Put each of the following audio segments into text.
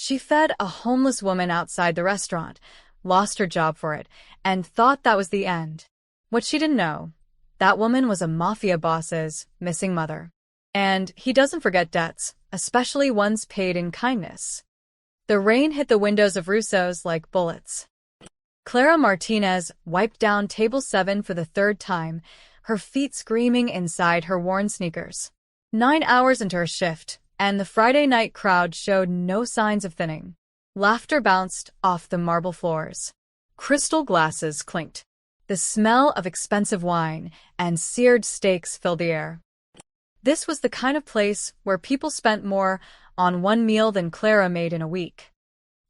She fed a homeless woman outside the restaurant, lost her job for it, and thought that was the end. What she didn't know, that woman was a Mafia boss's missing mother. And he doesn't forget debts, especially ones paid in kindness. The rain hit the windows of Russo's like bullets. Clara Martinez wiped down table 7 for the third time, her feet screaming inside her worn sneakers. 9 hours into her shift, and the Friday night crowd showed no signs of thinning. Laughter bounced off the marble floors. Crystal glasses clinked. The smell of expensive wine and seared steaks filled the air. This was the kind of place where people spent more on one meal than Clara made in a week.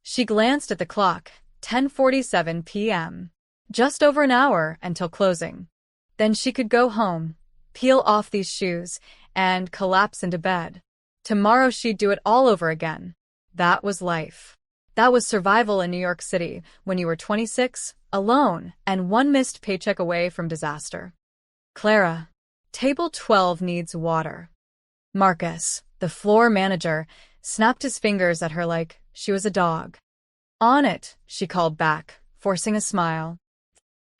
She glanced at the clock, 10:47 p.m. Just over an hour until closing. Then she could go home, peel off these shoes, and collapse into bed. Tomorrow she'd do it all over again. That was life. That was survival in New York City when you were 26, alone, and one missed paycheck away from disaster. Clara, table 12 needs water. Marcus, the floor manager, snapped his fingers at her like she was a dog. On it, she called back, forcing a smile.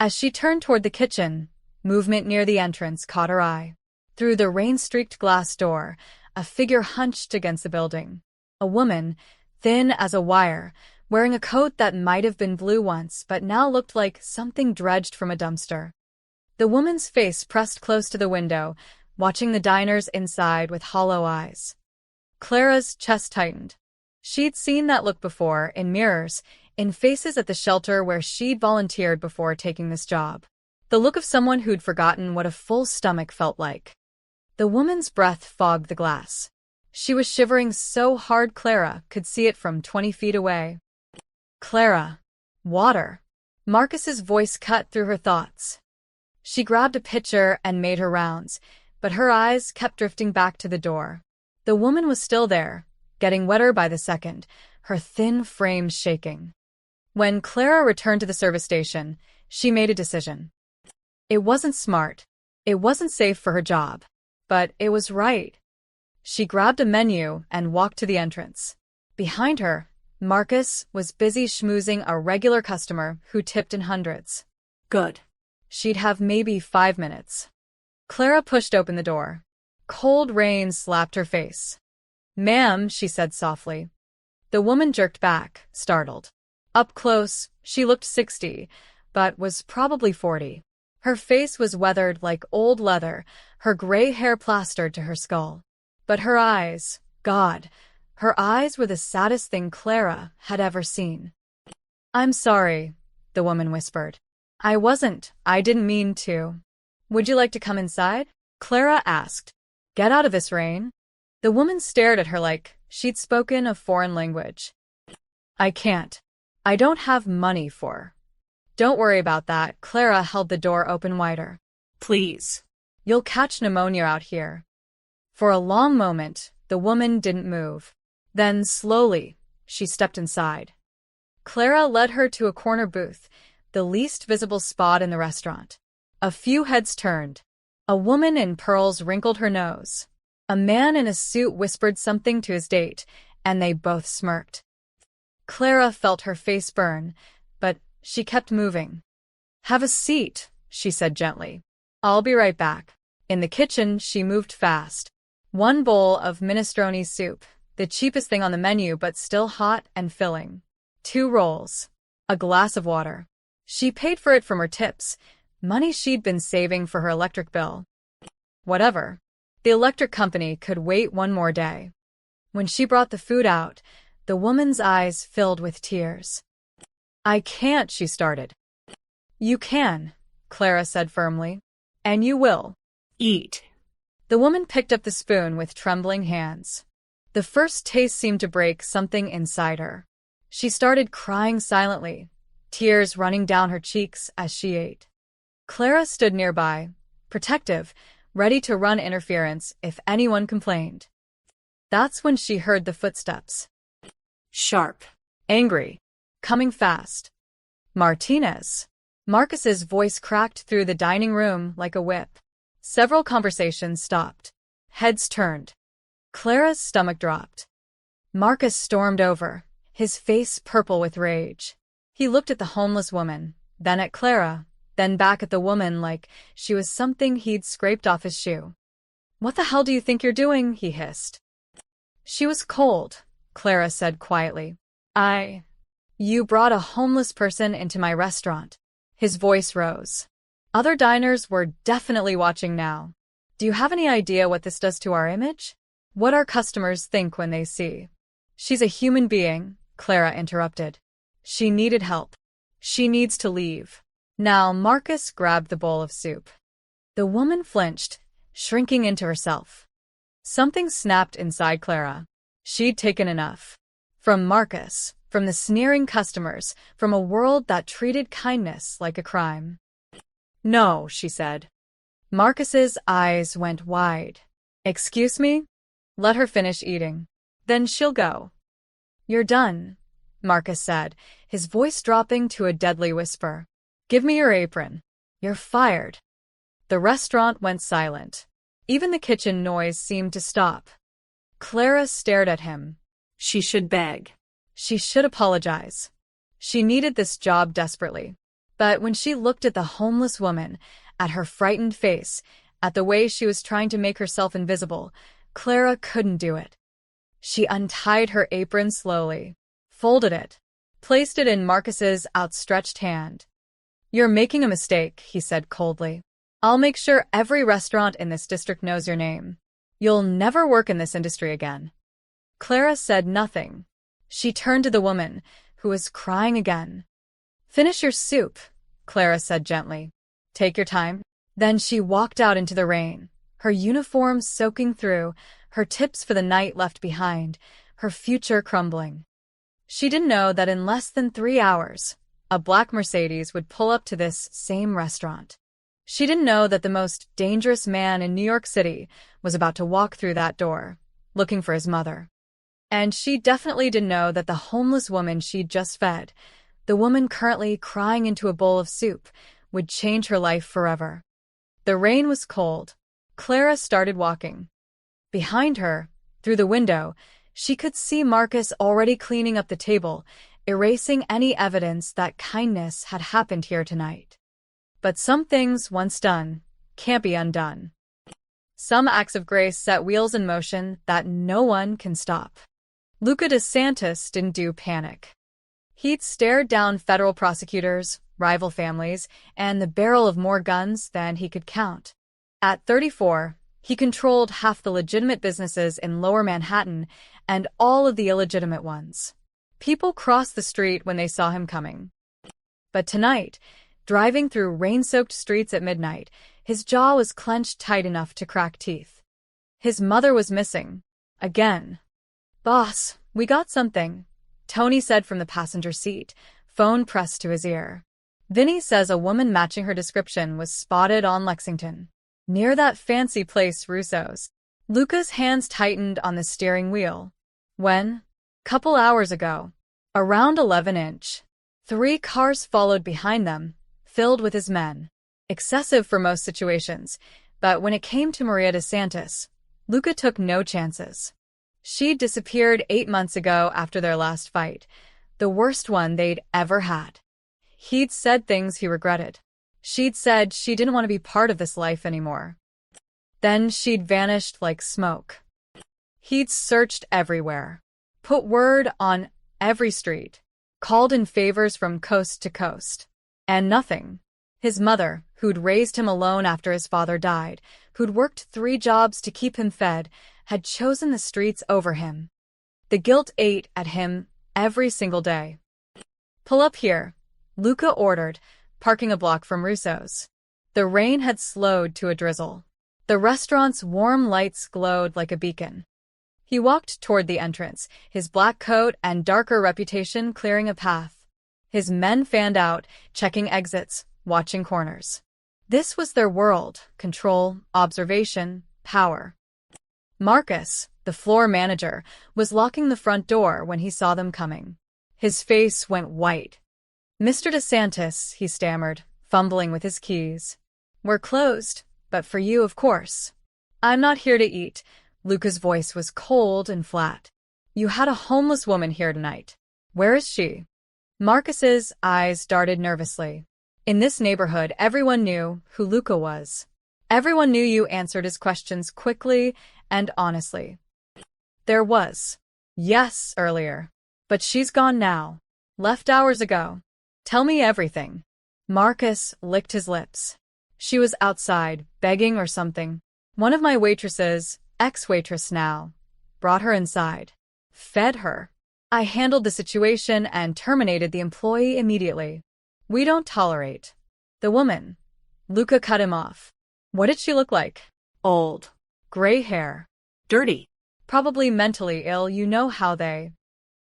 As she turned toward the kitchen, movement near the entrance caught her eye. Through the rain-streaked glass door, a figure hunched against the building. A woman, thin as a wire, wearing a coat that might have been blue once but now looked like something dredged from a dumpster. The woman's face pressed close to the window, watching the diners inside with hollow eyes. Clara's chest tightened. She'd seen that look before, in mirrors, in faces at the shelter where she'd volunteered before taking this job. The look of someone who'd forgotten what a full stomach felt like. The woman's breath fogged the glass. She was shivering so hard Clara could see it from 20 feet away. Clara. Water. Marcus's voice cut through her thoughts. She grabbed a pitcher and made her rounds, but her eyes kept drifting back to the door. The woman was still there, getting wetter by the second, her thin frame shaking. When Clara returned to the service station, she made a decision. It wasn't smart. It wasn't safe for her job. But it was right. She grabbed a menu and walked to the entrance. Behind her, Marcus was busy schmoozing a regular customer who tipped in hundreds. Good. She'd have maybe 5 minutes. Clara pushed open the door. Cold rain slapped her face. "Ma'am," she said softly. The woman jerked back, startled. Up close, she looked 60, but was probably 40. Her face was weathered like old leather, her gray hair plastered to her skull. But her eyes, God, her eyes were the saddest thing Clara had ever seen. "I'm sorry," the woman whispered. I didn't mean to." "Would you like to come inside?" Clara asked. "Get out of this rain?" The woman stared at her like she'd spoken a foreign language. "I can't. I don't have money for." "Don't worry about that." Clara held the door open wider. "Please. You'll catch pneumonia out here." For a long moment, the woman didn't move. Then, slowly, she stepped inside. Clara led her to a corner booth, the least visible spot in the restaurant. A few heads turned. A woman in pearls wrinkled her nose. A man in a suit whispered something to his date, and they both smirked. Clara felt her face burn, but she kept moving. "Have a seat," she said gently. "I'll be right back." In the kitchen, she moved fast. 1 bowl of minestrone soup, the cheapest thing on the menu but still hot and filling. 2 rolls. A glass of water. She paid for it from her tips, money she'd been saving for her electric bill. Whatever. The electric company could wait 1 more day. When she brought the food out, the woman's eyes filled with tears. "I can't," she started. "You can," Clara said firmly. "And you will. Eat." The woman picked up the spoon with trembling hands. The first taste seemed to break something inside her. She started crying silently, tears running down her cheeks as she ate. Clara stood nearby, protective, ready to run interference if anyone complained. That's when she heard the footsteps. Sharp, angry, coming fast. "Martinez." Marcus's voice cracked through the dining room like a whip. Several conversations stopped. Heads turned. Clara's stomach dropped. Marcus stormed over, his face purple with rage. He looked at the homeless woman, then at Clara, then back at the woman like she was something he'd scraped off his shoe. "What the hell do you think you're doing?" he hissed. "She was cold," Clara said quietly. You brought a homeless person into my restaurant." His voice rose. Other diners were definitely watching now. "Do you have any idea what this does to our image? What our customers think when they see?" "She's a human being," Clara interrupted. "She needed help. She needs to leave." Now Marcus grabbed the bowl of soup. The woman flinched, shrinking into herself. Something snapped inside Clara. She'd taken enough. From Marcus, from the sneering customers, from a world that treated kindness like a crime. "No," she said. Marcus's eyes went wide. "Excuse me? Let her finish eating. Then she'll go." "You're done," Marcus said, his voice dropping to a deadly whisper. "Give me your apron. You're fired." The restaurant went silent. Even the kitchen noise seemed to stop. Clara stared at him. She should beg. She should apologize. She needed this job desperately. But when she looked at the homeless woman, at her frightened face, at the way she was trying to make herself invisible, Clara couldn't do it. She untied her apron slowly, folded it, placed it in Marcus's outstretched hand. "You're making a mistake," he said coldly. "I'll make sure every restaurant in this district knows your name. You'll never work in this industry again." Clara said nothing. She turned to the woman, who was crying again. "Finish your soup," Clara said gently. "Take your time." Then she walked out into the rain, her uniform soaking through, her tips for the night left behind, her future crumbling. She didn't know that in less than 3 hours, a black Mercedes would pull up to this same restaurant. She didn't know that the most dangerous man in New York City was about to walk through that door, looking for his mother. And she definitely didn't know that the homeless woman she'd just fed, the woman currently crying into a bowl of soup, would change her life forever. The rain was cold. Clara started walking. Behind her, through the window, she could see Marcus already cleaning up the table, erasing any evidence that kindness had happened here tonight. But some things, once done, can't be undone. Some acts of grace set wheels in motion that no one can stop. Luca DeSantis didn't do panic. He'd stared down federal prosecutors, rival families, and the barrel of more guns than he could count. At 34, he controlled half the legitimate businesses in Lower Manhattan and all of the illegitimate ones. People crossed the street when they saw him coming. But tonight, driving through rain-soaked streets at midnight, his jaw was clenched tight enough to crack teeth. His mother was missing. Again. "Boss, we got something," Tony said from the passenger seat, phone pressed to his ear. "Vinny says a woman matching her description was spotted on Lexington, near that fancy place Russo's." Luca's hands tightened on the steering wheel. "When?" "Couple hours ago. Around 11-inch. 3 cars followed behind them, filled with his men. Excessive for most situations, but when it came to Maria DeSantis, Luca took no chances. She disappeared 8 months ago after their last fight, the worst one they'd ever had. He'd said things he regretted. She'd said she didn't want to be part of this life anymore. Then she'd vanished like smoke. He'd searched everywhere, put word on every street, called in favors from coast to coast. And nothing. His mother, who'd raised him alone after his father died, who'd worked 3 jobs to keep him fed, had chosen the streets over him. The guilt ate at him every single day. "Pull up here," Luca ordered, parking a block from Russo's. The rain had slowed to a drizzle. The restaurant's warm lights glowed like a beacon. He walked toward the entrance, his black coat and darker reputation clearing a path. His men fanned out, checking exits, watching corners. This was their world: control, observation, power. Marcus, the floor manager, was locking the front door when he saw them coming. His face went white. "Mr. DeSantis," he stammered, fumbling with his keys. "We're closed, but for you, of course." "I'm not here to eat." Luca's voice was cold and flat. "You had a homeless woman here tonight. Where is she? Marcus's eyes darted nervously. In this neighborhood, everyone knew who Luca was. Everyone knew you answered his questions quickly and honestly. There was. Yes, earlier. But she's gone now. Left hours ago. Tell me everything. Marcus licked his lips. She was outside, begging or something. One of my waitresses, ex-waitress now, brought her inside. Fed her. I handled the situation and terminated the employee immediately. We don't tolerate. The woman. Luca cut him off. What did she look like? Old. Gray hair. Dirty. Probably mentally ill, you know how they.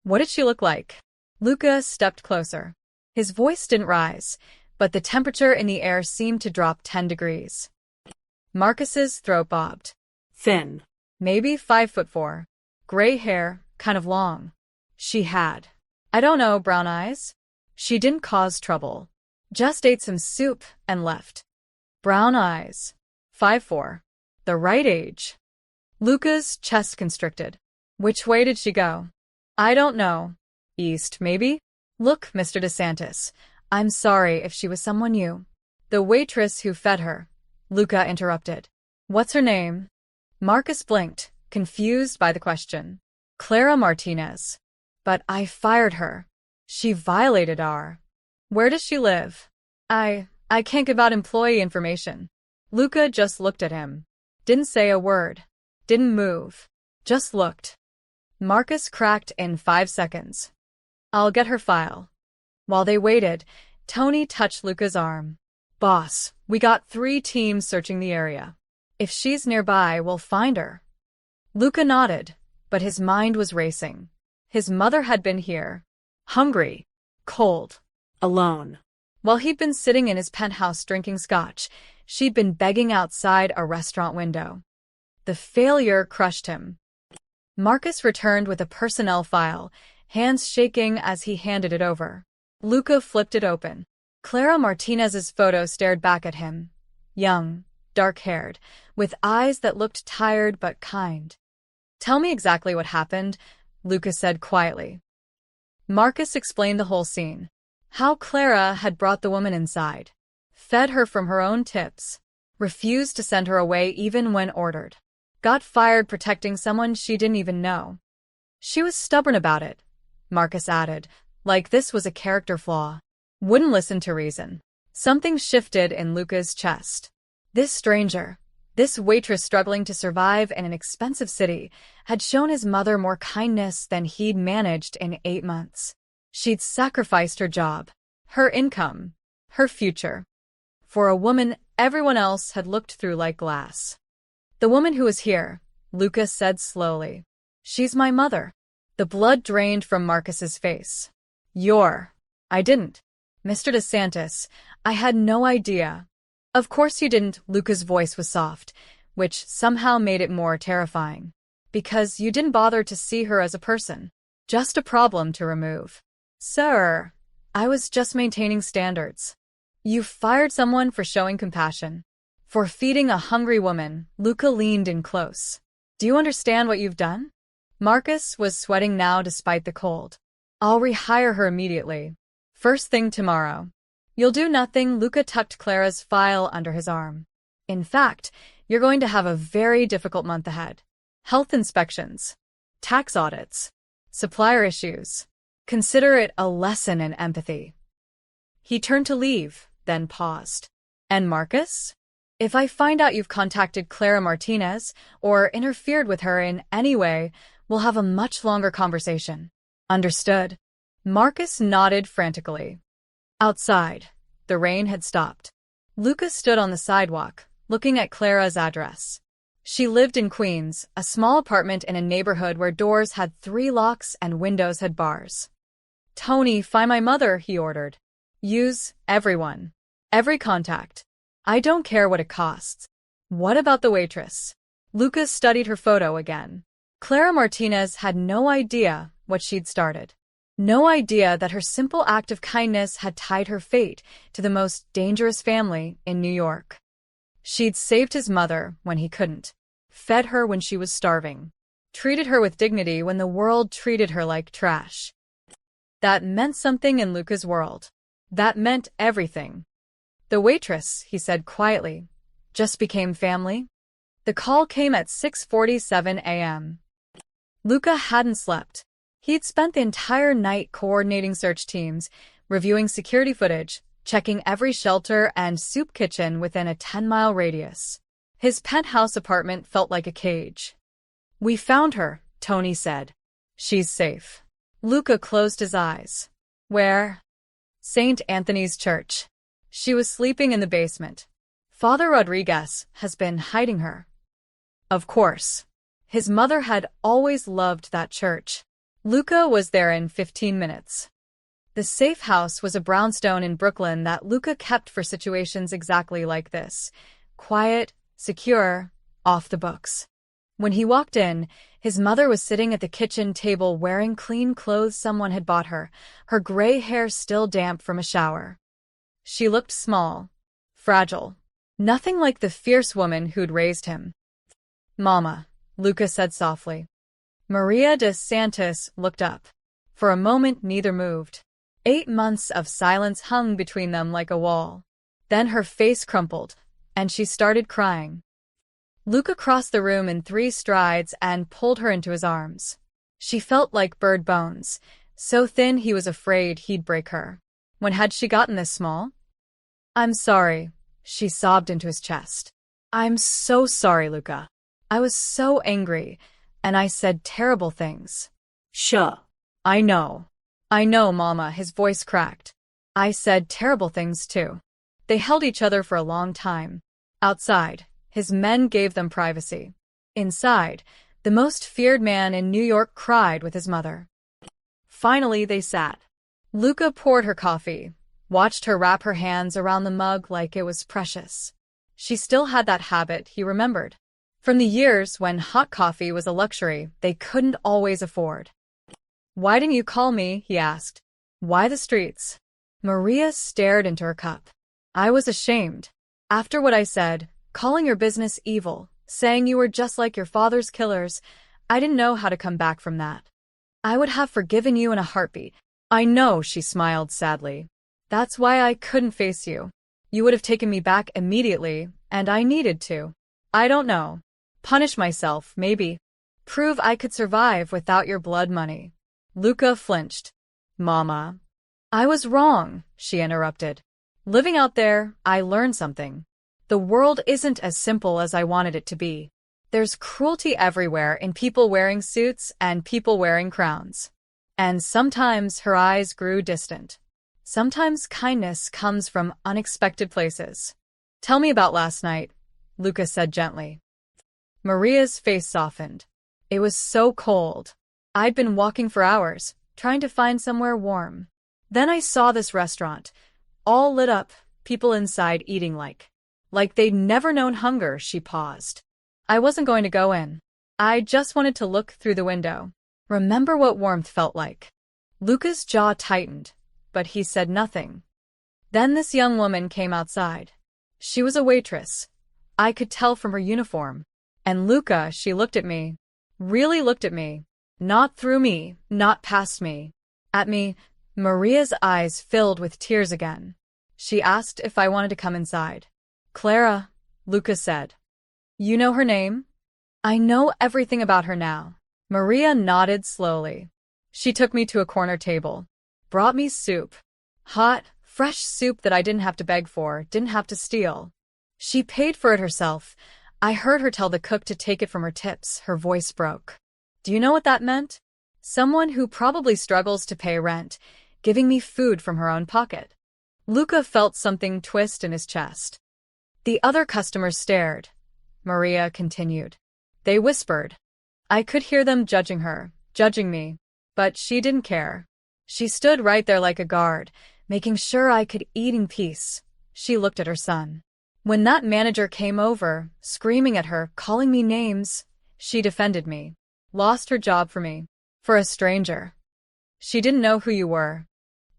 What did she look like? Luca stepped closer. His voice didn't rise, but the temperature in the air seemed to drop 10 degrees. Marcus's throat bobbed. Thin. Maybe 5'4". Gray hair, kind of long. She had, I don't know, brown eyes? She didn't cause trouble. Just ate some soup and left. Brown eyes. 5'4". The right age. Luca's chest constricted. Which way did she go? I don't know. East, maybe? Look, Mr. DeSantis, I'm sorry if she was someone you. The waitress who fed her. Luca interrupted. What's her name? Marcus blinked, confused by the question. Clara Martinez. But I fired her. She violated our. Where does she live? I can't give out employee information. Luca just looked at him. Didn't say a word. Didn't move. Just looked. Marcus cracked in 5 seconds. I'll get her file. While they waited, Tony touched Luca's arm. Boss, we got 3 teams searching the area. If she's nearby, we'll find her. Luca nodded, but his mind was racing. His mother had been here. Hungry. Cold. Alone. While he'd been sitting in his penthouse drinking scotch, she'd been begging outside a restaurant window. The failure crushed him. Marcus returned with a personnel file, hands shaking as he handed it over. Luca flipped it open. Clara Martinez's photo stared back at him. Young, dark-haired, with eyes that looked tired but kind. Tell me exactly what happened, Luca said quietly. Marcus explained the whole scene. How Clara had brought the woman inside, fed her from her own tips, refused to send her away even when ordered, got fired protecting someone she didn't even know. She was stubborn about it, Marcus added, like this was a character flaw. Wouldn't listen to reason. Something shifted in Luca's chest. This stranger, this waitress struggling to survive in an expensive city, had shown his mother more kindness than he'd managed in 8 months. She'd sacrificed her job, her income, her future. For a woman everyone else had looked through like glass. The woman who was here, Luca said slowly. She's my mother. The blood drained from Marcus's face. I didn't. Mr. DeSantis, I had no idea. Of course you didn't, Luca's voice was soft, which somehow made it more terrifying. Because you didn't bother to see her as a person. Just a problem to remove. Sir, I was just maintaining standards. You fired someone for showing compassion. For feeding a hungry woman, Luca leaned in close. Do you understand what you've done? Marcus was sweating now despite the cold. I'll rehire her immediately. First thing tomorrow. You'll do nothing, Luca tucked Clara's file under his arm. In fact, you're going to have a very difficult month ahead. Health inspections. Tax audits. Supplier issues. Consider it a lesson in empathy. He turned to leave, then paused. And Marcus? If I find out you've contacted Clara Martinez or interfered with her in any way, we'll have a much longer conversation. Understood. Marcus nodded frantically. Outside, the rain had stopped. Luca stood on the sidewalk, looking at Clara's address. She lived in Queens, a small apartment in a neighborhood where doors had 3 locks and windows had bars. Tony, find my mother, he ordered. Use everyone. Every contact. I don't care what it costs. What about the waitress? Luca studied her photo again. Clara Martinez had no idea what she'd started. No idea that her simple act of kindness had tied her fate to the most dangerous family in New York. She'd saved his mother when he couldn't, fed her when she was starving, treated her with dignity when the world treated her like trash. That meant something in Luca's world. That meant everything. The waitress, he said quietly, just became family. The call came at 6:47 a.m. Luca hadn't slept. He'd spent the entire night coordinating search teams, reviewing security footage, checking every shelter and soup kitchen within a 10-mile radius. His penthouse apartment felt like a cage. "We found her," Tony said. "She's safe." Luca closed his eyes. "Where?" "St. Anthony's Church. She was sleeping in the basement. Father Rodriguez has been hiding her." Of course. His mother had always loved that church. Luca was there in 15 minutes. The safe house was a brownstone in Brooklyn that Luca kept for situations exactly like this. Quiet, secure, off the books. When he walked in, his mother was sitting at the kitchen table wearing clean clothes someone had bought her, her gray hair still damp from a shower. She looked small, fragile, nothing like the fierce woman who'd raised him. "Mama," Luca said softly. Maria de Santos looked up. For a moment neither moved. 8 months of silence hung between them like a wall. Then her face crumpled, and she started crying. Luca crossed the room in 3 strides and pulled her into his arms. She felt like bird bones, so thin he was afraid he'd break her. When had she gotten this small? "I'm sorry," she sobbed into his chest. "I'm so sorry, Luca. I was so angry, and I said terrible things." Sure. I know, Mama," his voice cracked. "I said terrible things too." They held each other for a long time. Outside, his men gave them privacy. Inside, the most feared man in New York cried with his mother. Finally, they sat. Luca poured her coffee, watched her wrap her hands around the mug like it was precious. She still had that habit, he remembered, from the years when hot coffee was a luxury they couldn't always afford. "Why didn't you call me?" he asked. "Why the streets?" Maria stared into her cup. "I was ashamed. After what I said, calling your business evil, saying you were just like your father's killers, I didn't know how to come back from that. I would have forgiven you in a heartbeat." "I know," she smiled sadly. "That's why I couldn't face you. You would have taken me back immediately, and I needed to. I don't know. Punish myself, maybe. Prove I could survive without your blood money." Luca flinched. "Mama." "I was wrong," she interrupted. "Living out there, I learned something. The world isn't as simple as I wanted it to be. There's cruelty everywhere in people wearing suits and people wearing crowns." And sometimes her eyes grew distant. Sometimes kindness comes from unexpected places. "Tell me about last night," Luca said gently. Maria's face softened. "It was so cold. I'd been walking for hours, trying to find somewhere warm. Then I saw this restaurant, all lit up, people inside eating like they'd never known hunger." She paused. "I wasn't going to go in. I just wanted to look through the window. Remember what warmth felt like." Luca's jaw tightened, but he said nothing. Then this young woman came outside. She was a waitress. I could tell from her uniform. And Luca, she looked at me. Really looked at me. Not through me, not past me. At me. Maria's eyes filled with tears again. She asked if I wanted to come inside. "Clara," Luca said. "You know her name?" "I know everything about her now." Maria nodded slowly. She took me to a corner table. Brought me soup. Hot, fresh soup that I didn't have to beg for, didn't have to steal. She paid for it herself. I heard her tell the cook to take it from her tips. Her voice broke. Do you know what that meant? Someone who probably struggles to pay rent, giving me food from her own pocket. Luca felt something twist in his chest. The other customers stared. Maria continued. They whispered. I could hear them judging her, judging me. But she didn't care. She stood right there like a guard, making sure I could eat in peace. She looked at her son. When that manager came over, screaming at her, calling me names, she defended me. Lost her job for me. For a stranger. She didn't know who you were.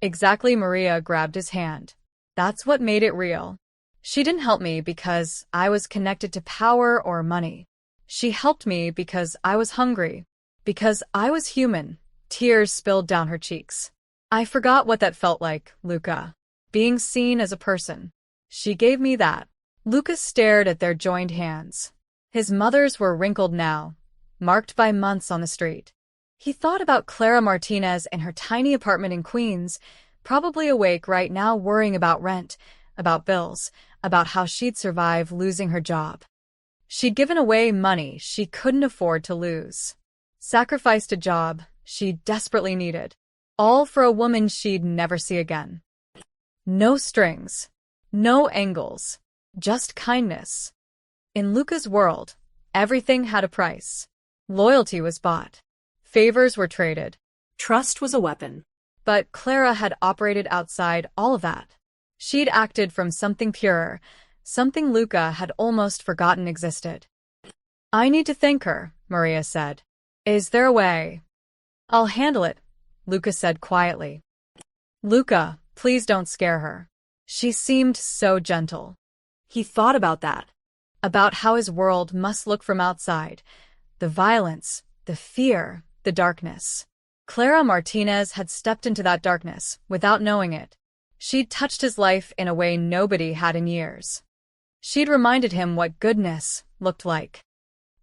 Exactly. Maria grabbed his hand. That's what made it real. She didn't help me because I was connected to power or money. She helped me because I was hungry. Because I was human. Tears spilled down her cheeks. I forgot what that felt like, Luca. Being seen as a person. She gave me that. Luca stared at their joined hands. His mother's were wrinkled now, marked by months on the street. He thought about Clara Martinez and her tiny apartment in Queens, probably awake right now worrying about rent, about bills, about how she'd survive losing her job. She'd given away money she couldn't afford to lose. Sacrificed a job she desperately needed. All for a woman she'd never see again. No strings. No angles. Just kindness. In Luca's world, everything had a price. Loyalty was bought. Favors were traded. Trust was a weapon. But Clara had operated outside all of that. She'd acted from something purer, something Luca had almost forgotten existed. I need to thank her, Maria said. Is there a way? I'll handle it, Luca said quietly. Luca, please don't scare her. She seemed so gentle. He thought about that. About how his world must look from outside. The violence, the fear, the darkness. Clara Martinez had stepped into that darkness without knowing it. She'd touched his life in a way nobody had in years. She'd reminded him what goodness looked like.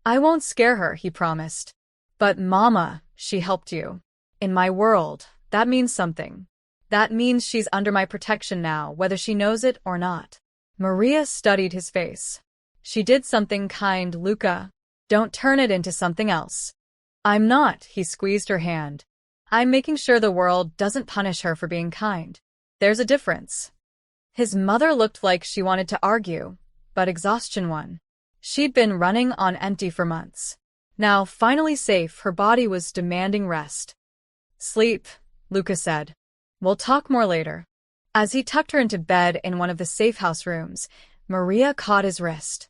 I won't scare her, he promised. But Mama, she helped you. In my world, that means something. That means she's under my protection now, whether she knows it or not. Maria studied his face. She did something kind, Luca. Don't turn it into something else. I'm not, he squeezed her hand. I'm making sure the world doesn't punish her for being kind. There's a difference. His mother looked like she wanted to argue, but exhaustion won. She'd been running on empty for months. Now, finally safe, her body was demanding rest. Sleep, Luca said. We'll talk more later. As he tucked her into bed in one of the safe house rooms, Maria caught his wrist.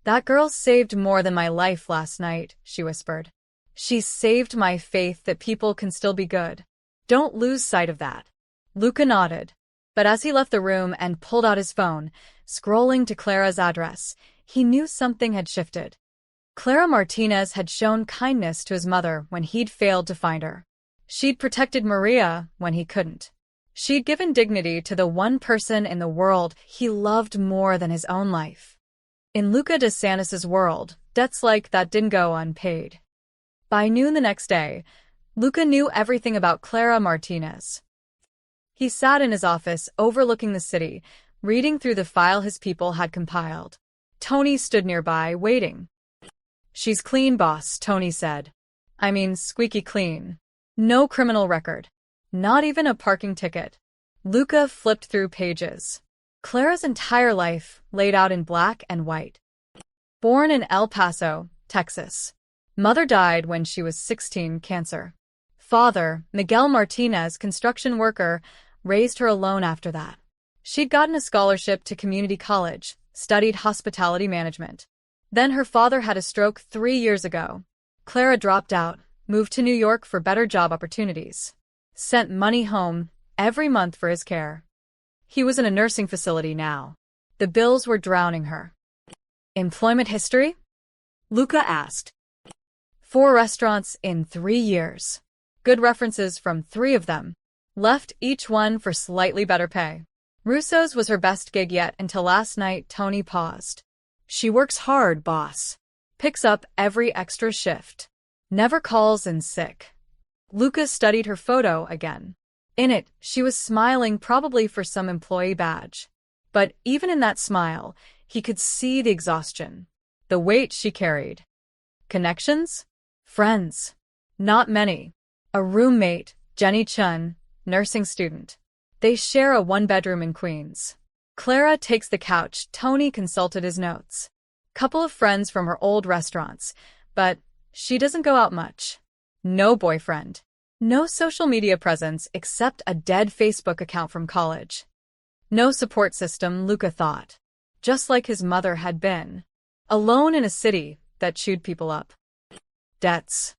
That girl saved more than my life last night, she whispered. She saved my faith that people can still be good. Don't lose sight of that. Luca nodded. But as he left the room and pulled out his phone, scrolling to Clara's address, he knew something had shifted. Clara Martinez had shown kindness to his mother when he'd failed to find her. She'd protected Maria when he couldn't. She'd given dignity to the one person in the world he loved more than his own life. In Luca DeSantis' world, debts like that didn't go unpaid. By noon the next day, Luca knew everything about Clara Martinez. He sat in his office overlooking the city, reading through the file his people had compiled. Tony stood nearby, waiting. She's clean, boss, Tony said. I mean, squeaky clean. No criminal record. Not even a parking ticket. Luca flipped through pages. Clara's entire life laid out in black and white. Born in El Paso, Texas. Mother died when she was 16, cancer. Father, Miguel Martinez, construction worker, raised her alone after that. She'd gotten a scholarship to community college, studied hospitality management. Then her father had a stroke 3 years ago. Clara dropped out, moved to New York for better job opportunities. Sent money home every month for his care. He was in a nursing facility now. The bills were drowning her. Employment history? Luca asked. 4 restaurants in 3 years. Good references from 3 of them. Left each one for slightly better pay. Russo's was her best gig yet until last night. Tony paused. She works hard, boss. Picks up every extra shift. Never calls in sick. Luca studied her photo again. In it, she was smiling, probably for some employee badge. But even in that smile, he could see the exhaustion. The weight she carried. Connections? Friends? Not many. A roommate, Jenny Chun, nursing student. They share a 1-bedroom in Queens. Clara takes the couch. Tony consulted his notes. Couple of friends from her old restaurants, but she doesn't go out much. No boyfriend. No social media presence except a dead Facebook account from college. No support system, Luca thought. Just like his mother had been. Alone in a city that chewed people up. Debts.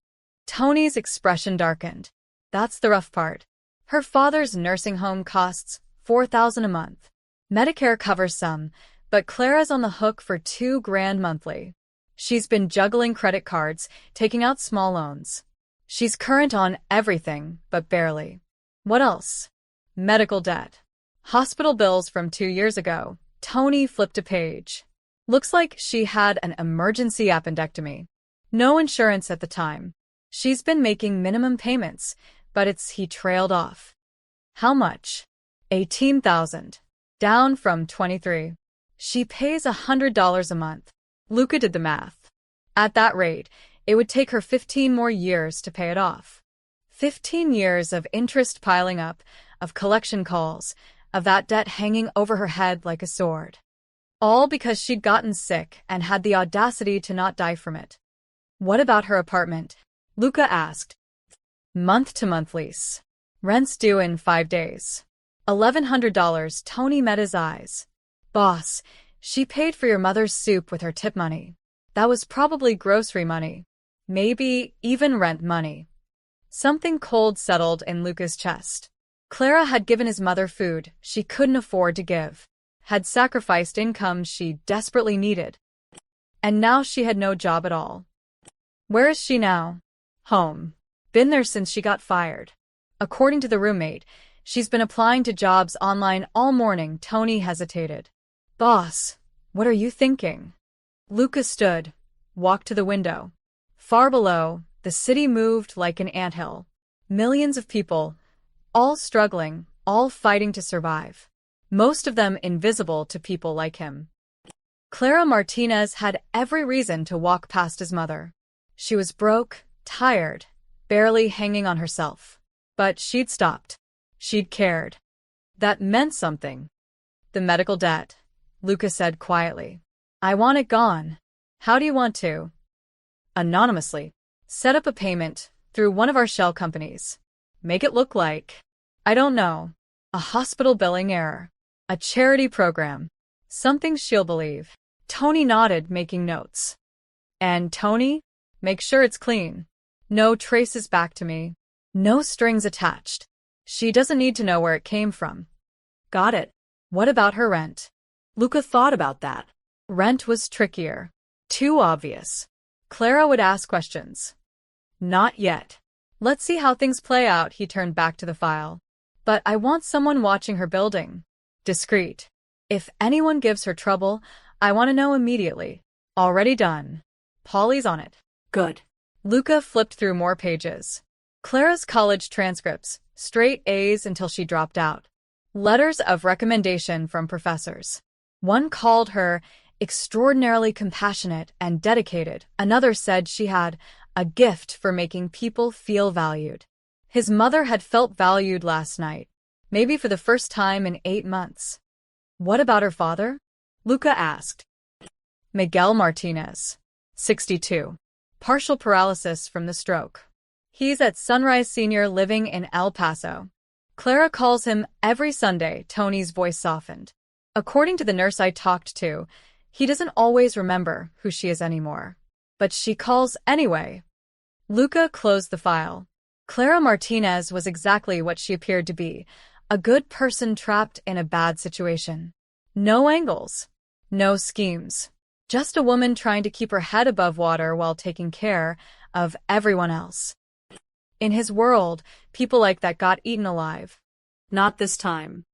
Tony's expression darkened. That's the rough part. Her father's nursing home costs $4,000 a month. Medicare covers some, but Clara's on the hook for $2,000 monthly. She's been juggling credit cards, taking out small loans. She's current on everything, but barely. What else? Medical debt. Hospital bills from 2 years ago. Tony flipped a page. Looks like she had an emergency appendectomy. No insurance at the time. She's been making minimum payments, but he trailed off. How much? 18,000. Down from 23. She pays $100 a month. Luca did the math. At that rate, it would take her 15 more years to pay it off. 15 years of interest piling up, of collection calls, of that debt hanging over her head like a sword. All because she'd gotten sick and had the audacity to not die from it. What about her apartment? Luca asked. Month-to-month lease. Rent's due in 5 days. $1,100. Tony met his eyes. Boss, she paid for your mother's soup with her tip money. That was probably grocery money. Maybe even rent money. Something cold settled in Luca's chest. Clara had given his mother food she couldn't afford to give, had sacrificed income she desperately needed. And now she had no job at all. Where is she now? Home. Been there since she got fired. According to the roommate, she's been applying to jobs online all morning. Tony hesitated. Boss, what are you thinking? Luca stood, walked to the window. Far below, the city moved like an anthill. Millions of people, all struggling, all fighting to survive. Most of them invisible to people like him. Clara Martinez had every reason to walk past his mother. She was broke, tired, barely hanging on herself. But she'd stopped. She'd cared. That meant something. The medical debt, Luca said quietly. I want it gone. How do you want to? Anonymously. Set up a payment through one of our shell companies. Make it look like, I don't know, a hospital billing error, a charity program, something she'll believe. Tony nodded, making notes. And Tony, make sure it's clean. No traces back to me. No strings attached. She doesn't need to know where it came from. Got it. What about her rent? Luca thought about that. Rent was trickier. Too obvious. Clara would ask questions. Not yet. Let's see how things play out. He turned back to the file. But I want someone watching her building. Discreet. If anyone gives her trouble, I want to know immediately. Already done. Polly's on it. Good. Luca flipped through more pages. Clara's college transcripts, straight A's until she dropped out. Letters of recommendation from professors. One called her extraordinarily compassionate and dedicated. Another said she had a gift for making people feel valued. His mother had felt valued last night, maybe for the first time in 8 months. What about her father? Luca asked. Miguel Martinez, 62. Partial paralysis from the stroke. He's at Sunrise Senior Living in El Paso. Clara calls him every Sunday. Tony's voice softened. According to the nurse I talked to, he doesn't always remember who she is anymore. But she calls anyway. Luca closed the file. Clara Martinez was exactly what she appeared to be, a good person trapped in a bad situation. No angles. No schemes. Just a woman trying to keep her head above water while taking care of everyone else. In his world, people like that got eaten alive. Not this time.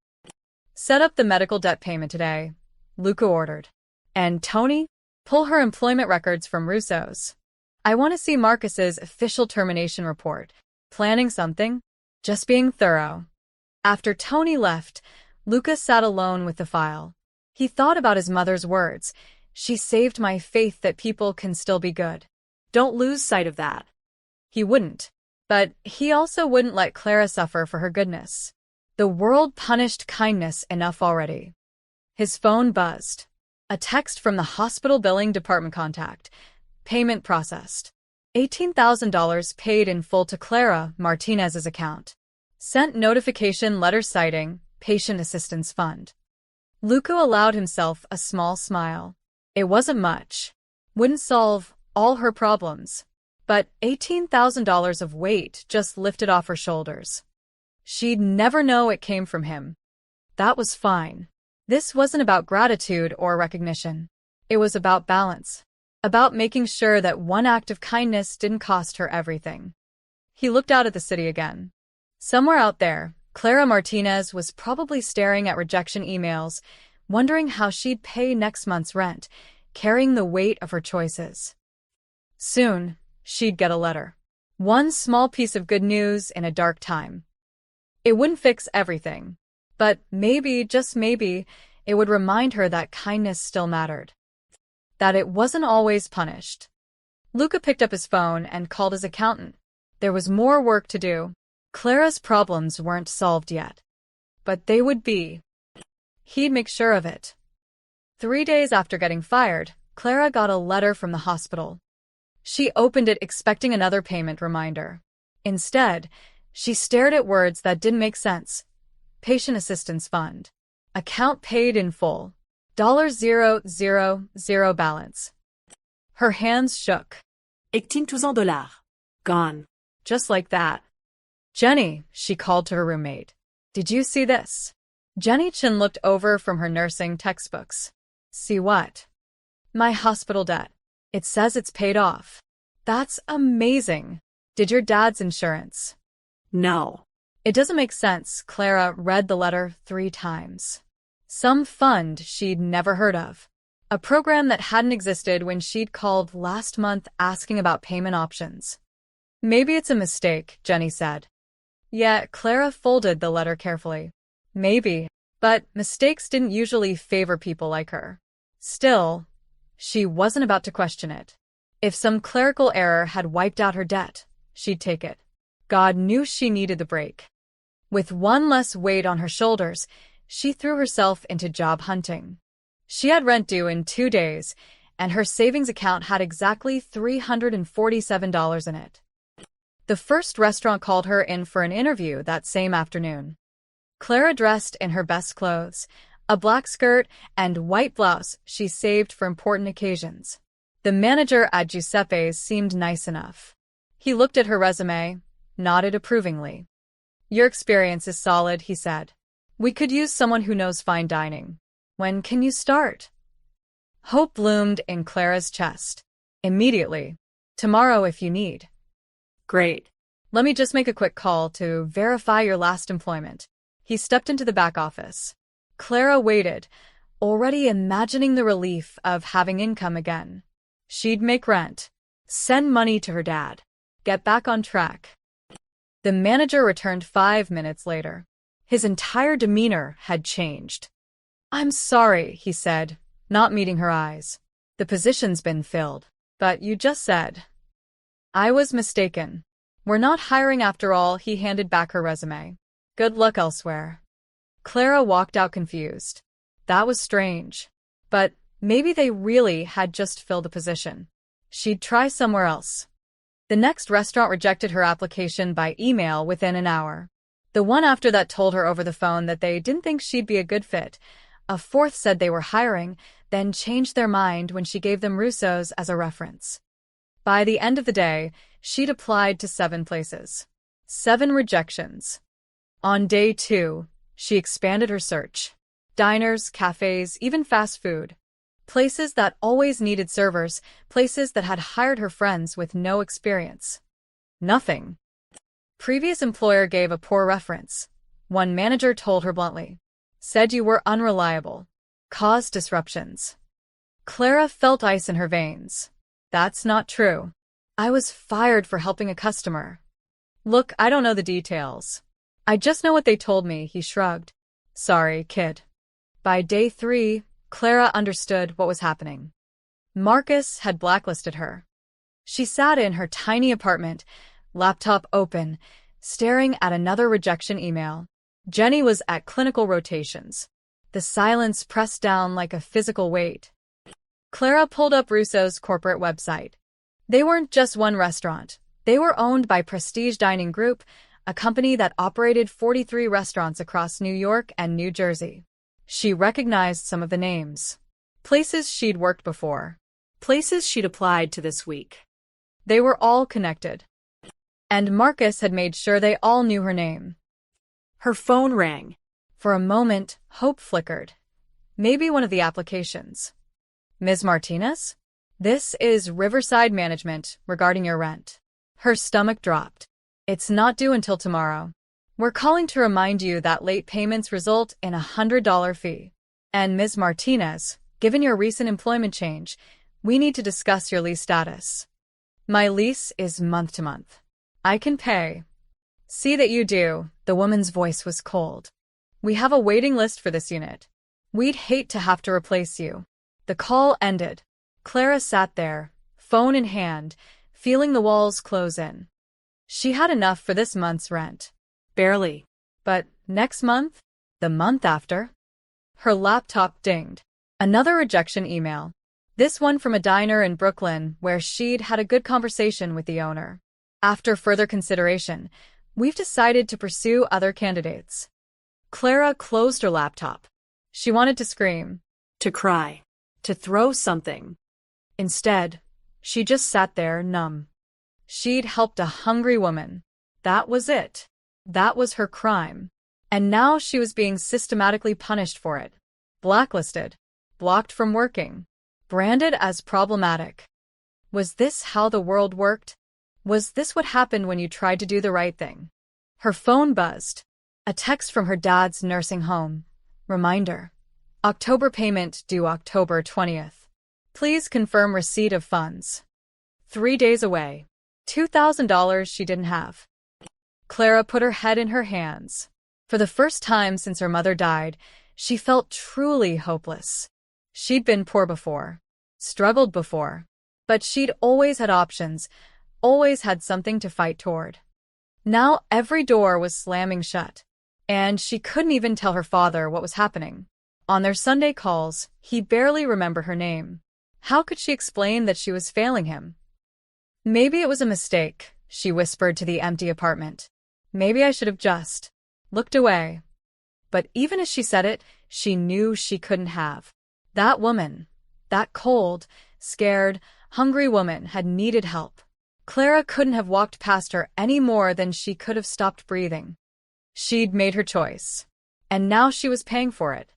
Set up the medical debt payment today, Luca ordered. And Tony, pull her employment records from Russo's. I want to see Marcus's official termination report. Planning something? Just being thorough. After Tony left, Luca sat alone with the file. He thought about his mother's words. She saved my faith that people can still be good. Don't lose sight of that. He wouldn't. But he also wouldn't let Clara suffer for her goodness. The world punished kindness enough already. His phone buzzed. A text from the hospital billing department contact. Payment processed. $18,000 paid in full to Clara Martinez's account. Sent notification letter citing Patient Assistance Fund. Luca allowed himself a small smile. It wasn't much. Wouldn't solve all her problems. But $18,000 of weight just lifted off her shoulders. She'd never know it came from him. That was fine. This wasn't about gratitude or recognition. It was about balance. About making sure that one act of kindness didn't cost her everything. He looked out at the city again. Somewhere out there, Clara Martinez was probably staring at rejection emails, wondering how she'd pay next month's rent, carrying the weight of her choices. Soon, she'd get a letter. One small piece of good news in a dark time. It wouldn't fix everything, but maybe, just maybe, it would remind her that kindness still mattered. That it wasn't always punished. Luca picked up his phone and called his accountant. There was more work to do. Clara's problems weren't solved yet. But they would be. He'd make sure of it. 3 days after getting fired, Clara got a letter from the hospital. She opened it expecting another payment reminder. Instead, she stared at words that didn't make sense. Patient Assistance Fund. Account paid in full. $000 balance. Her hands shook. $18,000. Gone. Just like that. Jenny, she called to her roommate. Did you see this? Jenny Chin looked over from her nursing textbooks. See what? My hospital debt. It says it's paid off. That's amazing. Did your dad's insurance? No. It doesn't make sense. Clara read the letter 3 times. Some fund she'd never heard of. A program that hadn't existed when she'd called last month asking about payment options. Maybe it's a mistake, Jenny said. Yet Clara folded the letter carefully. Maybe, but mistakes didn't usually favor people like her. Still, she wasn't about to question it. If some clerical error had wiped out her debt, she'd take it. God knew she needed the break. With one less weight on her shoulders, she threw herself into job hunting. She had rent due in 2 days, and her savings account had exactly $347 in it. The first restaurant called her in for an interview that same afternoon. Clara dressed in her best clothes, a black skirt and white blouse she saved for important occasions. The manager at Giuseppe's seemed nice enough. He looked at her resume, nodded approvingly. Your experience is solid, he said. We could use someone who knows fine dining. When can you start? Hope bloomed in Clara's chest. Immediately. Tomorrow if you need. Great. Let me just make a quick call to verify your last employment. He stepped into the back office. Clara waited, already imagining the relief of having income again. She'd make rent, send money to her dad, get back on track. The manager returned 5 minutes later. His entire demeanor had changed. I'm sorry, he said, not meeting her eyes. The position's been filled. But you just said. I was mistaken. We're not hiring after all, he handed back her resume. Good luck elsewhere. Clara walked out confused. That was strange. But maybe they really had just filled the position. She'd try somewhere else. The next restaurant rejected her application by email within an hour. The one after that told her over the phone that they didn't think she'd be a good fit. A fourth said they were hiring, then changed their mind when she gave them Russo's as a reference. By the end of the day, she'd applied to 7 places. 7 rejections. On day 2, she expanded her search. Diners, cafes, even fast food. Places that always needed servers, places that had hired her friends with no experience. Nothing. Previous employer gave a poor reference. One manager told her bluntly. Said you were unreliable. Caused disruptions. Clara felt ice in her veins. That's not true. I was fired for helping a customer. Look, I don't know the details. I just know what they told me, he shrugged. Sorry, kid. By day 3, Clara understood what was happening. Marcus had blacklisted her. She sat in her tiny apartment, laptop open, staring at another rejection email. Jenny was at clinical rotations. The silence pressed down like a physical weight. Clara pulled up Russo's corporate website. They weren't just one restaurant. They were owned by Prestige Dining Group, a company that operated 43 restaurants across New York and New Jersey. She recognized some of the names. Places she'd worked before. Places she'd applied to this week. They were all connected. And Marcus had made sure they all knew her name. Her phone rang. For a moment, hope flickered. Maybe one of the applications. Ms. Martinez? This is Riverside Management regarding your rent. Her stomach dropped. It's not due until tomorrow. We're calling to remind you that late payments result in a $100 fee. And Ms. Martinez, given your recent employment change, we need to discuss your lease status. My lease is month to month. I can pay. See that you do. The woman's voice was cold. We have a waiting list for this unit. We'd hate to have to replace you. The call ended. Clara sat there, phone in hand, feeling the walls close in. She had enough for this month's rent. Barely. But next month? The month after? Her laptop dinged. Another rejection email. This one from a diner in Brooklyn where she'd had a good conversation with the owner. After further consideration, we've decided to pursue other candidates. Clara closed her laptop. She wanted to scream, To cry. To throw something. Instead, she just sat there numb. She'd helped a hungry woman. That was it. That was her crime. And now she was being systematically punished for it. Blacklisted. Blocked from working. Branded as problematic. Was this how the world worked? Was this what happened when you tried to do the right thing? Her phone buzzed. A text from her dad's nursing home. Reminder. October payment due October 20th. Please confirm receipt of funds. 3 days away. $2,000 she didn't have. Clara put her head in her hands. For the first time since her mother died, she felt truly hopeless. She'd been poor before. Struggled before. But she'd always had options, always had something to fight toward. Now every door was slamming shut. And she couldn't even tell her father what was happening. On their Sunday calls, he barely remembered her name. How could she explain that she was failing him? Maybe it was a mistake, she whispered to the empty apartment. Maybe I should have just looked away. But even as she said it, she knew she couldn't have. That woman, that cold, scared, hungry woman had needed help. Clara couldn't have walked past her any more than she could have stopped breathing. She'd made her choice. And now she was paying for it.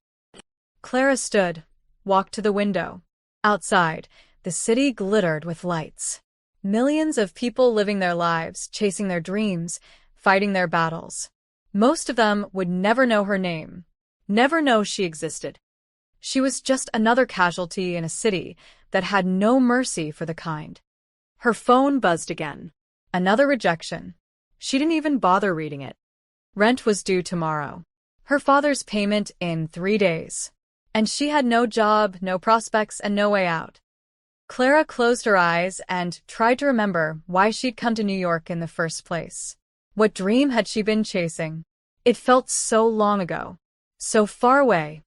Clara stood, walked to the window. Outside, the city glittered with lights. Millions of people living their lives, chasing their dreams, fighting their battles. Most of them would never know her name, never know she existed. She was just another casualty in a city that had no mercy for the kind. Her phone buzzed again. Another rejection. She didn't even bother reading it. Rent was due tomorrow. Her father's payment in 3 days. And she had no job, no prospects, and no way out. Clara closed her eyes and tried to remember why she'd come to New York in the first place. What dream had she been chasing? It felt so long ago, so far away.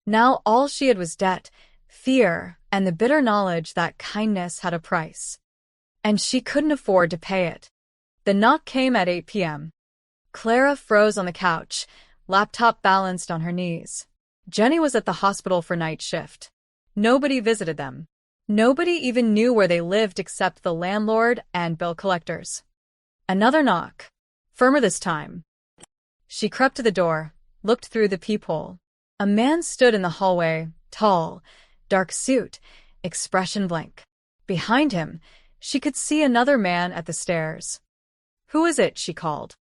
Now all she had was debt, fear, and the bitter knowledge that kindness had a price. And she couldn't afford to pay it. The knock came at 8 p.m. Clara froze on the couch, laptop balanced on her knees. Jenny was at the hospital for night shift. Nobody visited them. Nobody even knew where they lived except the landlord and bill collectors. Another knock. Firmer this time. She crept to the door, looked through the peephole. A man stood in the hallway, tall, dark suit, expression blank. Behind him, she could see another man at the stairs. Who is it? She called.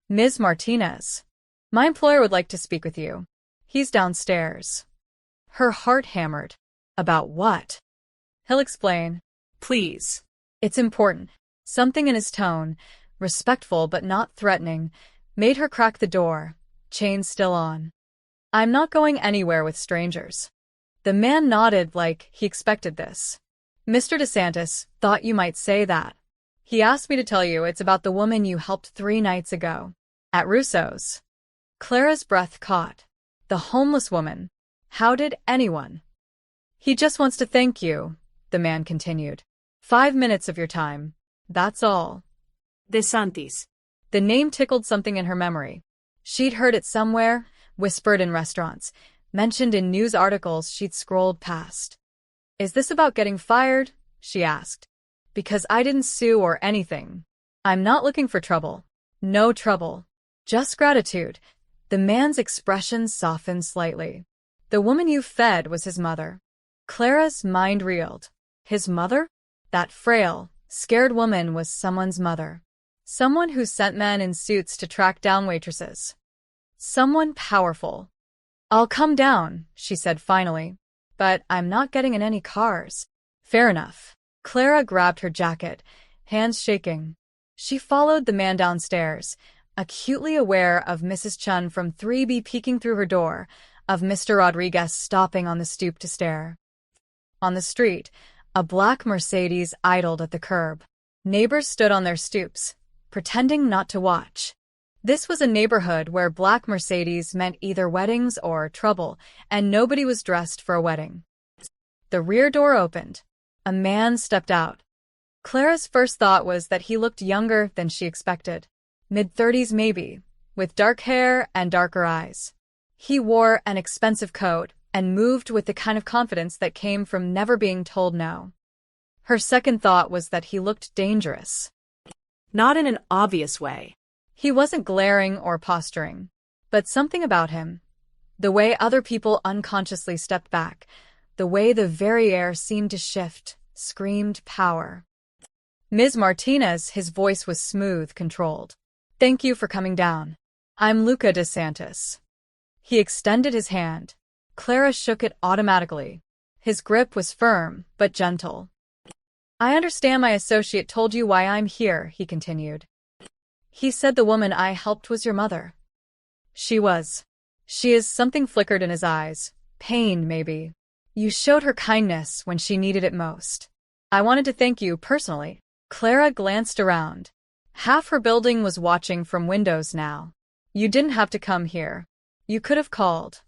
Ms. Martinez. My employer would like to speak with you. He's downstairs. Her heart hammered. About what? He'll explain. Please. It's important. Something in his tone, respectful but not threatening, made her crack the door, chain still on. I'm not going anywhere with strangers. The man nodded like he expected this. Mr. DeSantis thought you might say that. He asked me to tell you it's about the woman you helped 3 nights ago. At Russo's. Clara's breath caught. The homeless woman. How did anyone? He just wants to thank you, the man continued. 5 minutes of your time. That's all. DeSantis. The name tickled something in her memory. She'd heard it somewhere, whispered in restaurants, mentioned in news articles she'd scrolled past. Is this about getting fired? She asked. Because I didn't sue or anything. I'm not looking for trouble. No trouble. Just gratitude. The man's expression softened slightly. The woman you fed was his mother. Clara's mind reeled. His mother? That frail, scared woman was someone's mother. Someone who sent men in suits to track down waitresses. Someone powerful. I'll come down, she said finally. But I'm not getting in any cars. Fair enough. Clara grabbed her jacket, hands shaking. She followed the man downstairs, acutely aware of Mrs. Chun from 3B peeking through her door, of Mr. Rodriguez stopping on the stoop to stare. On the street, a black Mercedes idled at the curb. Neighbors stood on their stoops, pretending not to watch. This was a neighborhood where black Mercedes meant either weddings or trouble, and nobody was dressed for a wedding. The rear door opened. A man stepped out. Clara's first thought was that he looked younger than she expected. Mid-30s maybe, with dark hair and darker eyes. He wore an expensive coat and moved with the kind of confidence that came from never being told no. Her second thought was that he looked dangerous. Not in an obvious way. He wasn't glaring or posturing, but something about him. The way other people unconsciously stepped back, the way the very air seemed to shift, screamed power. Ms. Martinez, his voice was smooth, controlled. Thank you for coming down. I'm Luca DeSantis. He extended his hand. Clara shook it automatically. His grip was firm, but gentle. I understand my associate told you why I'm here, he continued. He said the woman I helped was your mother. She was. She is. Something flickered in his eyes. Pain, maybe. You showed her kindness when she needed it most. I wanted to thank you personally. Clara glanced around. Half her building was watching from windows now. You didn't have to come here. You could have called.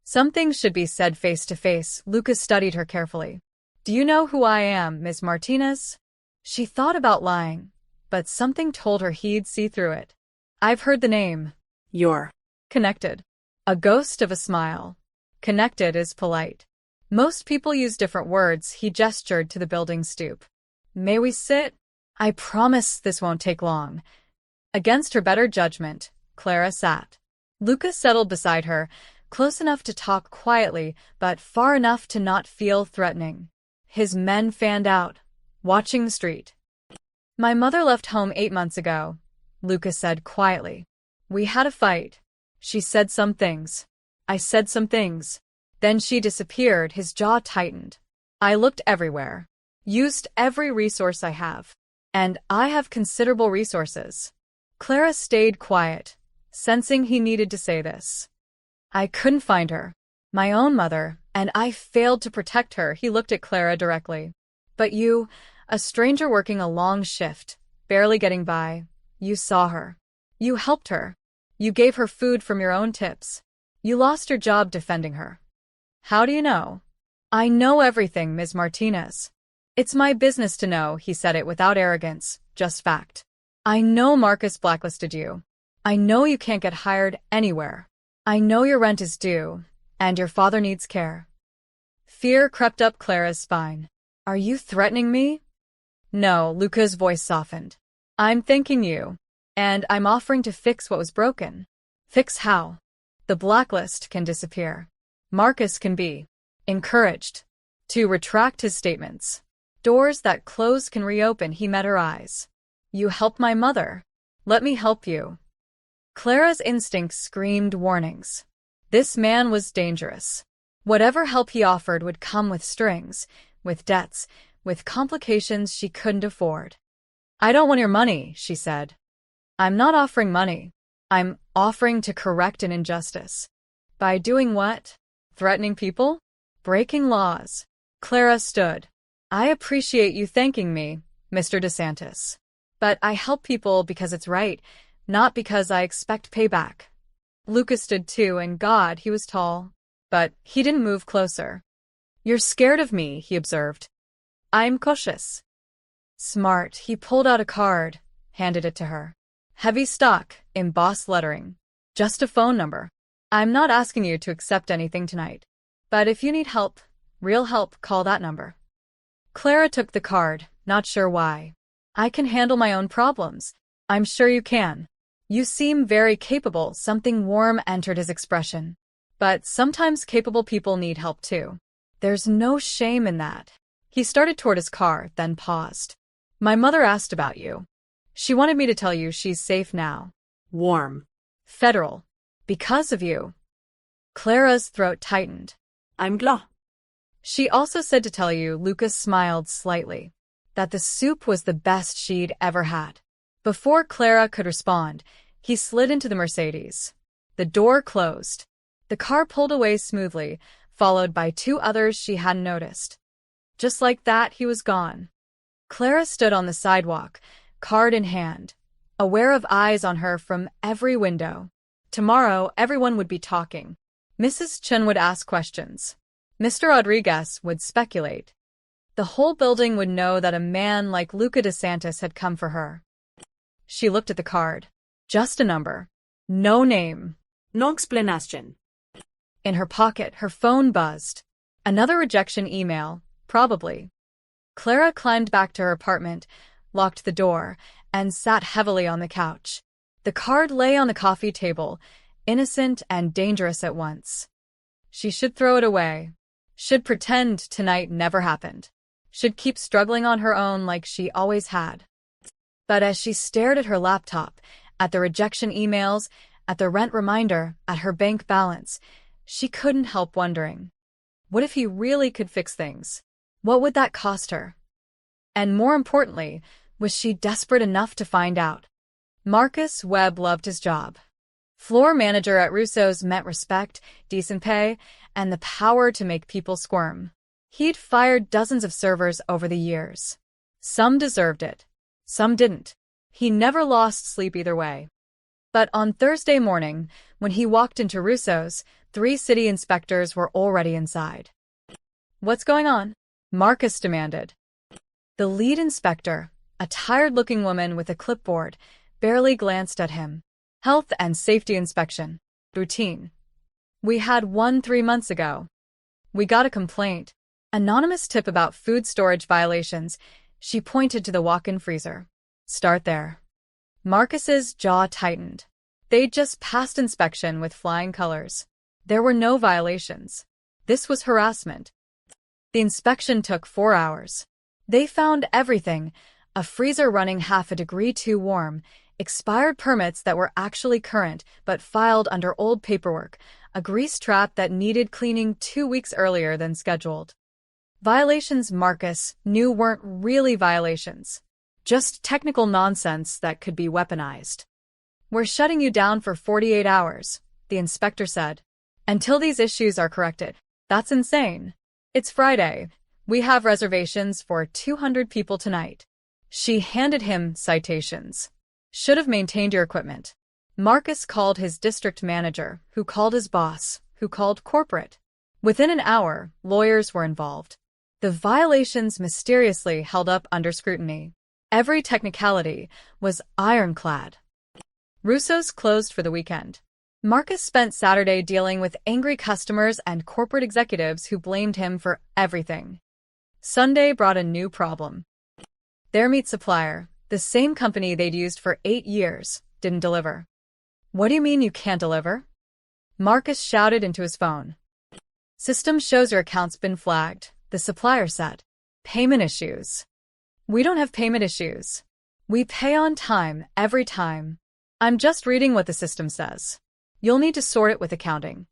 Some things should be said face to face. Lucas studied her carefully. Do you know who I am, Ms. Martinez? She thought about lying, but something told her he'd see through it. I've heard the name. You're connected. A ghost of a smile. Connected is polite. Most people use different words. He gestured to the building stoop. May we sit? I promise this won't take long. Against her better judgment, Clara sat. Lucas settled beside her, close enough to talk quietly, but far enough to not feel threatening. His men fanned out, watching the street. My mother left home 8 months ago, Lucas said quietly. We had a fight. She said some things. I said some things. Then she disappeared. His jaw tightened. I looked everywhere. Used every resource I have. And I have considerable resources. Clara stayed quiet, sensing he needed to say this. I couldn't find her. My own mother, and I failed to protect her. He looked at Clara directly. But you, a stranger working a long shift, barely getting by, you saw her. You helped her. You gave her food from your own tips. You lost your job defending her. How do you know? I know everything, Ms. Martinez. It's my business to know, he said it without arrogance, just fact. I know Marcus blacklisted you. I know you can't get hired anywhere. I know your rent is due, and your father needs care. Fear crept up Clara's spine. Are you threatening me? No, Luca's voice softened. I'm thanking you, and I'm offering to fix what was broken. Fix how? The blacklist can disappear. Marcus can be encouraged to retract his statements. Doors that close can reopen. He met her eyes. You helped my mother. Let me help you. Clara's instincts screamed warnings. This man was dangerous. Whatever help he offered would come with strings, with debts, with complications she couldn't afford. I don't want your money, she said. I'm not offering money. I'm offering to correct an injustice. By doing what? Threatening people? Breaking laws. Clara stood. I appreciate you thanking me, Mr. DeSantis. But I help people because it's right, not because I expect payback. Lucas stood too, and God, he was tall. But he didn't move closer. You're scared of me, he observed. I'm cautious. Smart. He pulled out a card, handed it to her. Heavy stock, embossed lettering. Just a phone number. I'm not asking you to accept anything tonight. But if you need help, real help, call that number. Clara took the card, not sure why. I can handle my own problems. I'm sure you can. You seem very capable. Something warm entered his expression. But sometimes capable people need help too. There's no shame in that. He started toward his car, then paused. My mother asked about you. She wanted me to tell you she's safe now. Warm. Federal. Because of you. Clara's throat tightened. I'm glad. She also said to tell you, Lucas smiled slightly, that the soup was the best she'd ever had. Before Clara could respond, he slid into the Mercedes. The door closed. The car pulled away smoothly, followed by two others she hadn't noticed. Just like that, he was gone. Clara stood on the sidewalk, card in hand, aware of eyes on her from every window. Tomorrow, everyone would be talking. Mrs. Chen would ask questions. Mr. Rodriguez would speculate. The whole building would know that a man like Luca DeSantis had come for her. She looked at the card. Just a number. No name. No explanation. In her pocket, her phone buzzed. Another rejection email, probably. Clara climbed back to her apartment, locked the door, and sat heavily on the couch. The card lay on the coffee table, innocent and dangerous at once. She should throw it away. Should pretend tonight never happened. Should keep struggling on her own like she always had. But as she stared at her laptop, at the rejection emails, at the rent reminder, at her bank balance, she couldn't help wondering. What if he really could fix things? What would that cost her? And more importantly, was she desperate enough to find out? Marcus Webb loved his job. Floor manager at Russo's meant respect, decent pay, and the power to make people squirm. He'd fired dozens of servers over the years. Some deserved it. Some didn't. He never lost sleep either way. But on Thursday morning, when he walked into Russo's, 3 city inspectors were already inside. "What's going on?" Marcus demanded. The lead inspector, a tired-looking woman with a clipboard, barely glanced at him. "Health and safety inspection. Routine. We had one 3 months ago. We got a complaint. Anonymous tip about food storage violations." She pointed to the walk-in freezer. "Start there." Marcus's jaw tightened. They'd just passed inspection with flying colors. There were no violations. This was harassment. The inspection took 4 hours. They found everything: a freezer running half a degree too warm, expired permits that were actually current but filed under old paperwork, a grease trap that needed cleaning 2 weeks earlier than scheduled. Violations Marcus knew weren't really violations, just technical nonsense that could be weaponized. "We're shutting you down for 48 hours, the inspector said, "until these issues are corrected." "That's insane. It's Friday. We have reservations for 200 people tonight." She handed him citations. "Should have maintained your equipment." Marcus called his district manager, who called his boss, who called corporate. Within an hour, lawyers were involved. The violations mysteriously held up under scrutiny. Every technicality was ironclad. Russo's closed for the weekend. Marcus spent Saturday dealing with angry customers and corporate executives who blamed him for everything. Sunday brought a new problem. Their meat supplier, the same company they'd used for 8 years, didn't deliver. "What do you mean you can't deliver?" Marcus shouted into his phone. "System shows your account's been flagged," the supplier said. "Payment issues." "We don't have payment issues. We pay on time, every time." "I'm just reading what the system says. You'll need to sort it with accounting."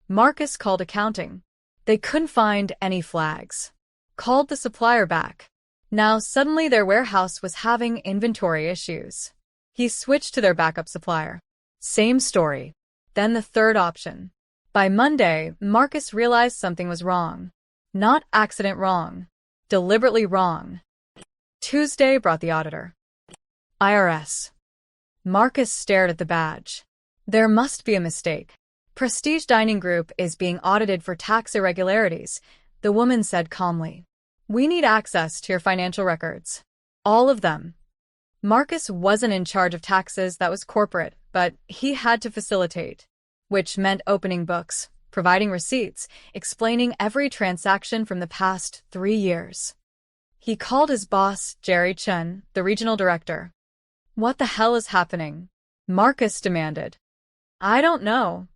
Marcus called accounting. They couldn't find any flags. Called the supplier back. Now suddenly their warehouse was having inventory issues. He switched to their backup supplier. Same story. Then the third option. By Monday, Marcus realized something was wrong. Not accident wrong. Deliberately wrong. Tuesday brought the auditor. IRS. Marcus stared at the badge. There must be a mistake. Prestige Dining Group is being audited for tax irregularities, the woman said calmly. "We need access to your financial records. All of them." Marcus wasn't in charge of taxes, that was corporate, but he had to facilitate, which meant opening books, providing receipts, explaining every transaction from the past 3 years. He called his boss, Jerry Chen, the regional director. "What the hell is happening?" Marcus demanded. "I don't know."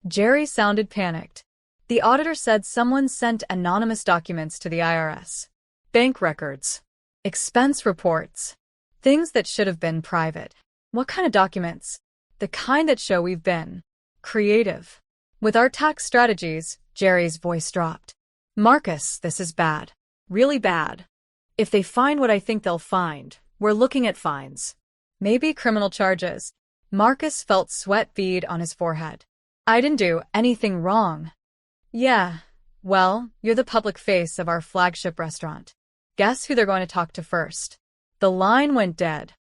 Jerry sounded panicked. The auditor said someone sent anonymous documents to the IRS. Bank records. Expense reports. Things that should have been private. What kind of documents? The kind that show we've been creative. With our tax strategies, Jerry's voice dropped. Marcus, this is bad. Really bad. If they find what I think they'll find, we're looking at fines. Maybe criminal charges. Marcus felt sweat bead on his forehead. I didn't do anything wrong. Yeah, well, you're the public face of our flagship restaurant. Guess who they're going to talk to first? The line went dead.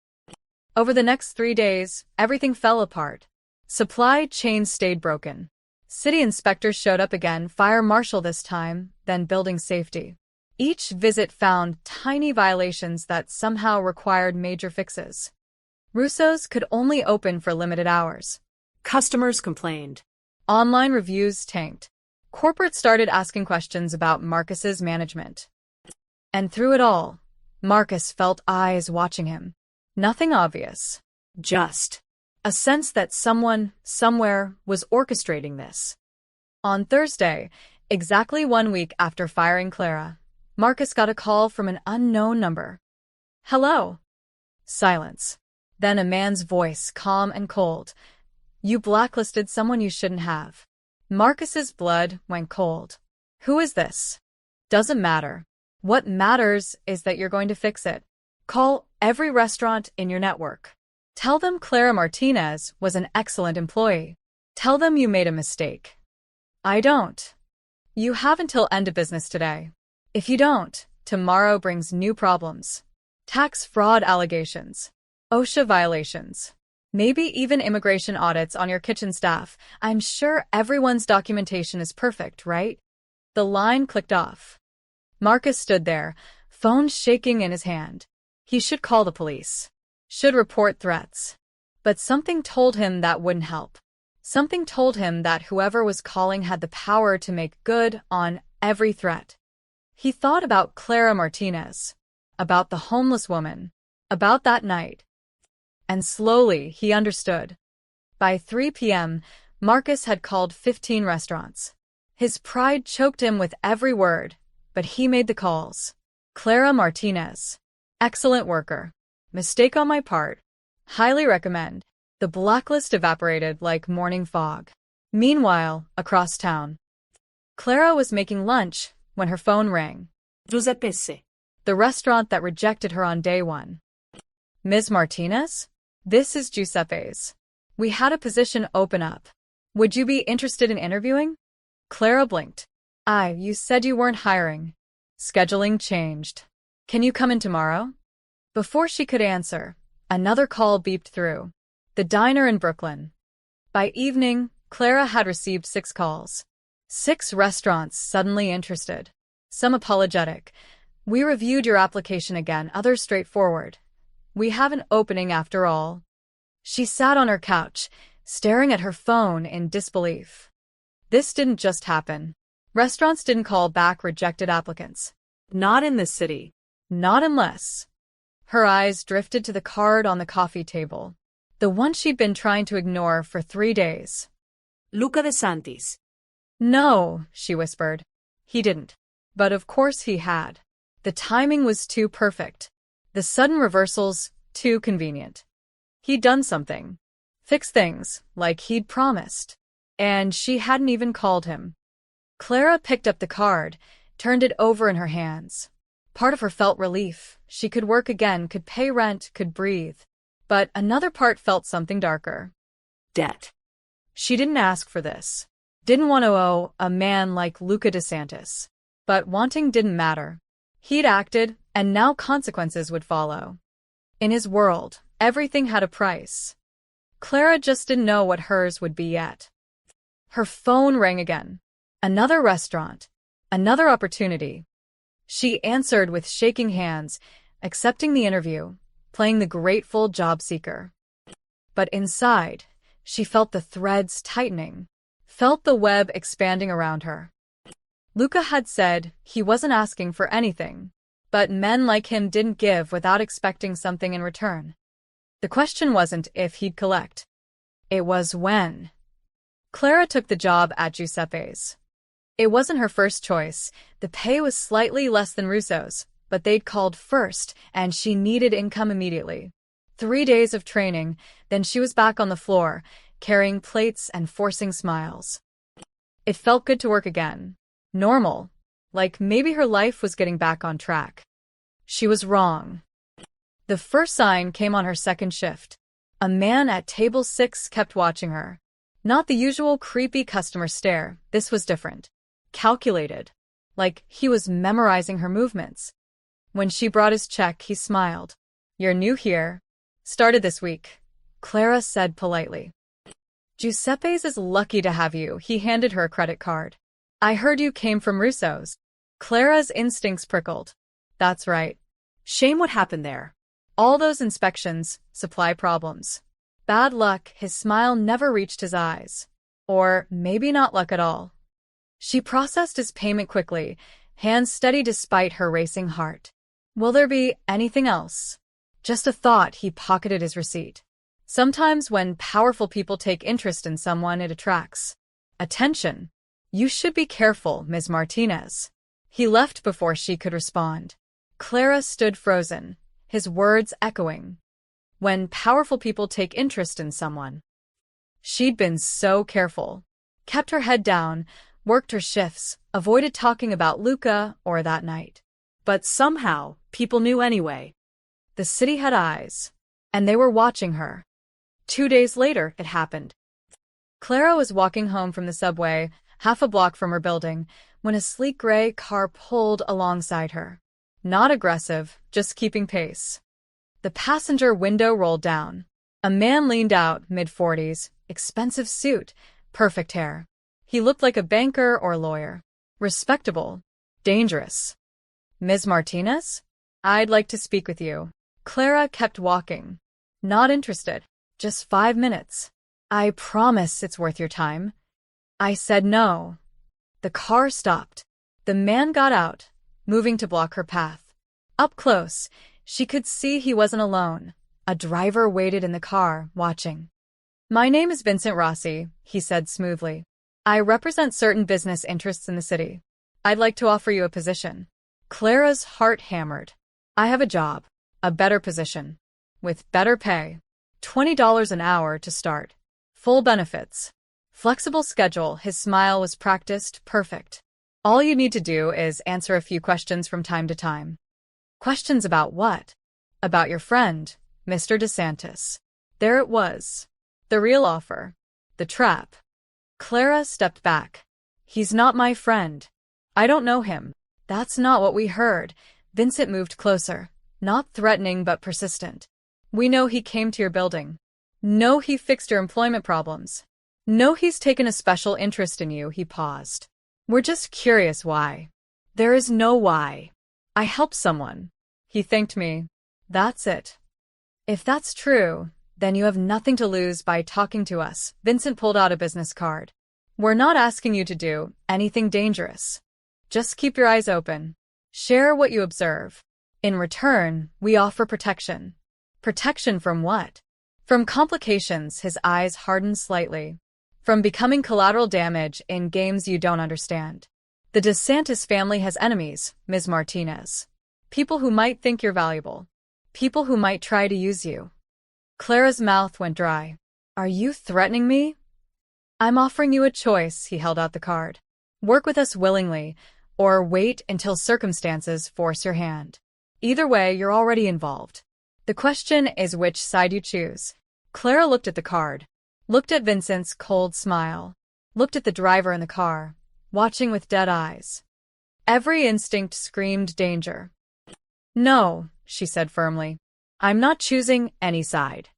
Over the next 3 days, everything fell apart. Supply chains stayed broken. City inspectors showed up again, fire marshal this time, then building safety. Each visit found tiny violations that somehow required major fixes. Russo's could only open for limited hours. Customers complained. Online reviews tanked. Corporate started asking questions about Marcus's management. And through it all, Marcus felt eyes watching him. Nothing obvious. Just A sense that someone, somewhere, was orchestrating this. On Thursday, exactly 1 week after firing Clara, Marcus got a call from an unknown number. Hello. Silence. Then a man's voice, calm and cold. You blacklisted someone you shouldn't have. Marcus's blood went cold. Who is this? Doesn't matter. What matters is that you're going to fix it. Call every restaurant in your network. Tell them Clara Martinez was an excellent employee. Tell them you made a mistake. I don't. You have until end of business today. If you don't, tomorrow brings new problems. Tax fraud allegations. OSHA violations. Maybe even immigration audits on your kitchen staff. I'm sure everyone's documentation is perfect, right? The line clicked off. Marcus stood there, phone shaking in his hand. He should call the police. Should report threats. But something told him that wouldn't help. Something told him that whoever was calling had the power to make good on every threat. He thought about Clara Martinez, about the homeless woman, about that night. And slowly he understood. By 3 p.m., Marcus had called 15 restaurants. His pride choked him with every word, but he made the calls. Clara Martinez. Excellent worker. Mistake on my part. Highly recommend. The blacklist evaporated like morning fog. Meanwhile, across town, Clara was making lunch when her phone rang. Giuseppe's. The restaurant that rejected her on day 1. Ms. Martinez? This is Giuseppe's. We had a position open up. Would you be interested in interviewing? Clara blinked. You said you weren't hiring. Scheduling changed. Can you come in tomorrow? Before she could answer, another call beeped through. The diner in Brooklyn. By evening, Clara had received 6 calls. 6 restaurants suddenly interested. Some apologetic. We reviewed your application again, others straightforward. We have an opening after all. She sat on her couch, staring at her phone in disbelief. This didn't just happen. Restaurants didn't call back rejected applicants. Not in this city. Not unless. Her eyes drifted to the card on the coffee table. The one she'd been trying to ignore for 3 days. Luca De Santis. No, she whispered. He didn't. But of course he had. The timing was too perfect. The sudden reversals, too convenient. He'd done something. Fixed things, like he'd promised. And she hadn't even called him. Clara picked up the card, turned it over in her hands. Part of her felt relief. She could work again, could pay rent, could breathe. But another part felt something darker. Debt. She didn't ask for this. Didn't want to owe a man like Luca De Santis. But wanting didn't matter. He'd acted, and now consequences would follow. In his world, everything had a price. Clara just didn't know what hers would be yet. Her phone rang again. Another restaurant. Another opportunity. She answered with shaking hands, accepting the interview, playing the grateful job seeker. But inside, she felt the threads tightening, felt the web expanding around her. Luca had said he wasn't asking for anything, but men like him didn't give without expecting something in return. The question wasn't if he'd collect. It was when. Clara took the job at Giuseppe's. It wasn't her first choice. The pay was slightly less than Russo's, but they'd called first, and she needed income immediately. 3 days of training, then she was back on the floor, carrying plates and forcing smiles. It felt good to work again. Normal. Like maybe her life was getting back on track. She was wrong. The first sign came on her second shift. A man at table 6 kept watching her. Not the usual creepy customer stare, this was different. Calculated. Like he was memorizing her movements. When she brought his check, he smiled. "You're new here. Started this week," Clara said politely. "Giuseppe's is lucky to have you," he handed her a credit card. "I heard you came from Russo's." Clara's instincts prickled. "That's right. Shame what happened there. All those inspections, supply problems. Bad luck, his smile never reached his eyes. Or maybe not luck at all." She processed his payment quickly, hands steady despite her racing heart. "Will there be anything else?" Just a thought, he pocketed his receipt. Sometimes when powerful people take interest in someone, it attracts attention. "You should be careful, Ms. Martinez." He left before she could respond. Clara stood frozen, his words echoing. When powerful people take interest in someone. She'd been so careful. Kept her head down, worked her shifts, avoided talking about Luca or that night. But somehow, people knew anyway. The city had eyes, and they were watching her. 2 days later, it happened. Clara was walking home from the subway, half a block from her building, when a sleek gray car pulled alongside her. Not aggressive, just keeping pace. The passenger window rolled down. A man leaned out, mid-40s, expensive suit, perfect hair. He looked like a banker or lawyer. Respectable. Dangerous. "Ms. Martinez? I'd like to speak with you." Clara kept walking. "Not interested. Just 5 minutes. I promise it's worth your time." I said no. The car stopped. The man got out, moving to block her path. Up close, she could see he wasn't alone. A driver waited in the car, watching. "My name is Vincent Rossi," he said smoothly. "I represent certain business interests in the city. I'd like to offer you a position." Clara's heart hammered. "I have a job, a better position, with better pay. $20 an hour to start. Full benefits. Flexible schedule." His smile was practiced, perfect. "All you need to do is answer a few questions from time to time." Questions about what? About your friend, Mr. DeSantis. There it was. The real offer. The trap. Clara stepped back. "He's not my friend. I don't know him." "That's not what we heard." Vincent moved closer, not threatening but persistent. "We know he came to your building. Know he fixed your employment problems. Know he's taken a special interest in you." He paused. "We're just curious why." "There is no why. I helped someone. He thanked me. That's it." "If that's true, then you have nothing to lose by talking to us." Vincent pulled out a business card. "We're not asking you to do anything dangerous. Just keep your eyes open. Share what you observe. In return, we offer protection." "Protection from what?" "From complications." His eyes hardened slightly. "From becoming collateral damage in games you don't understand. The DeSantis family has enemies, Ms. Martinez. People who might think you're valuable. People who might try to use you." Clara's mouth went dry. "Are you threatening me?" "I'm offering you a choice." He held out the card. "Work with us willingly, or wait until circumstances force your hand. Either way, you're already involved. The question is which side you choose." Clara looked at the card, looked at Vincent's cold smile, looked at the driver in the car, watching with dead eyes. Every instinct screamed danger. "No," she said firmly. "I'm not choosing any side.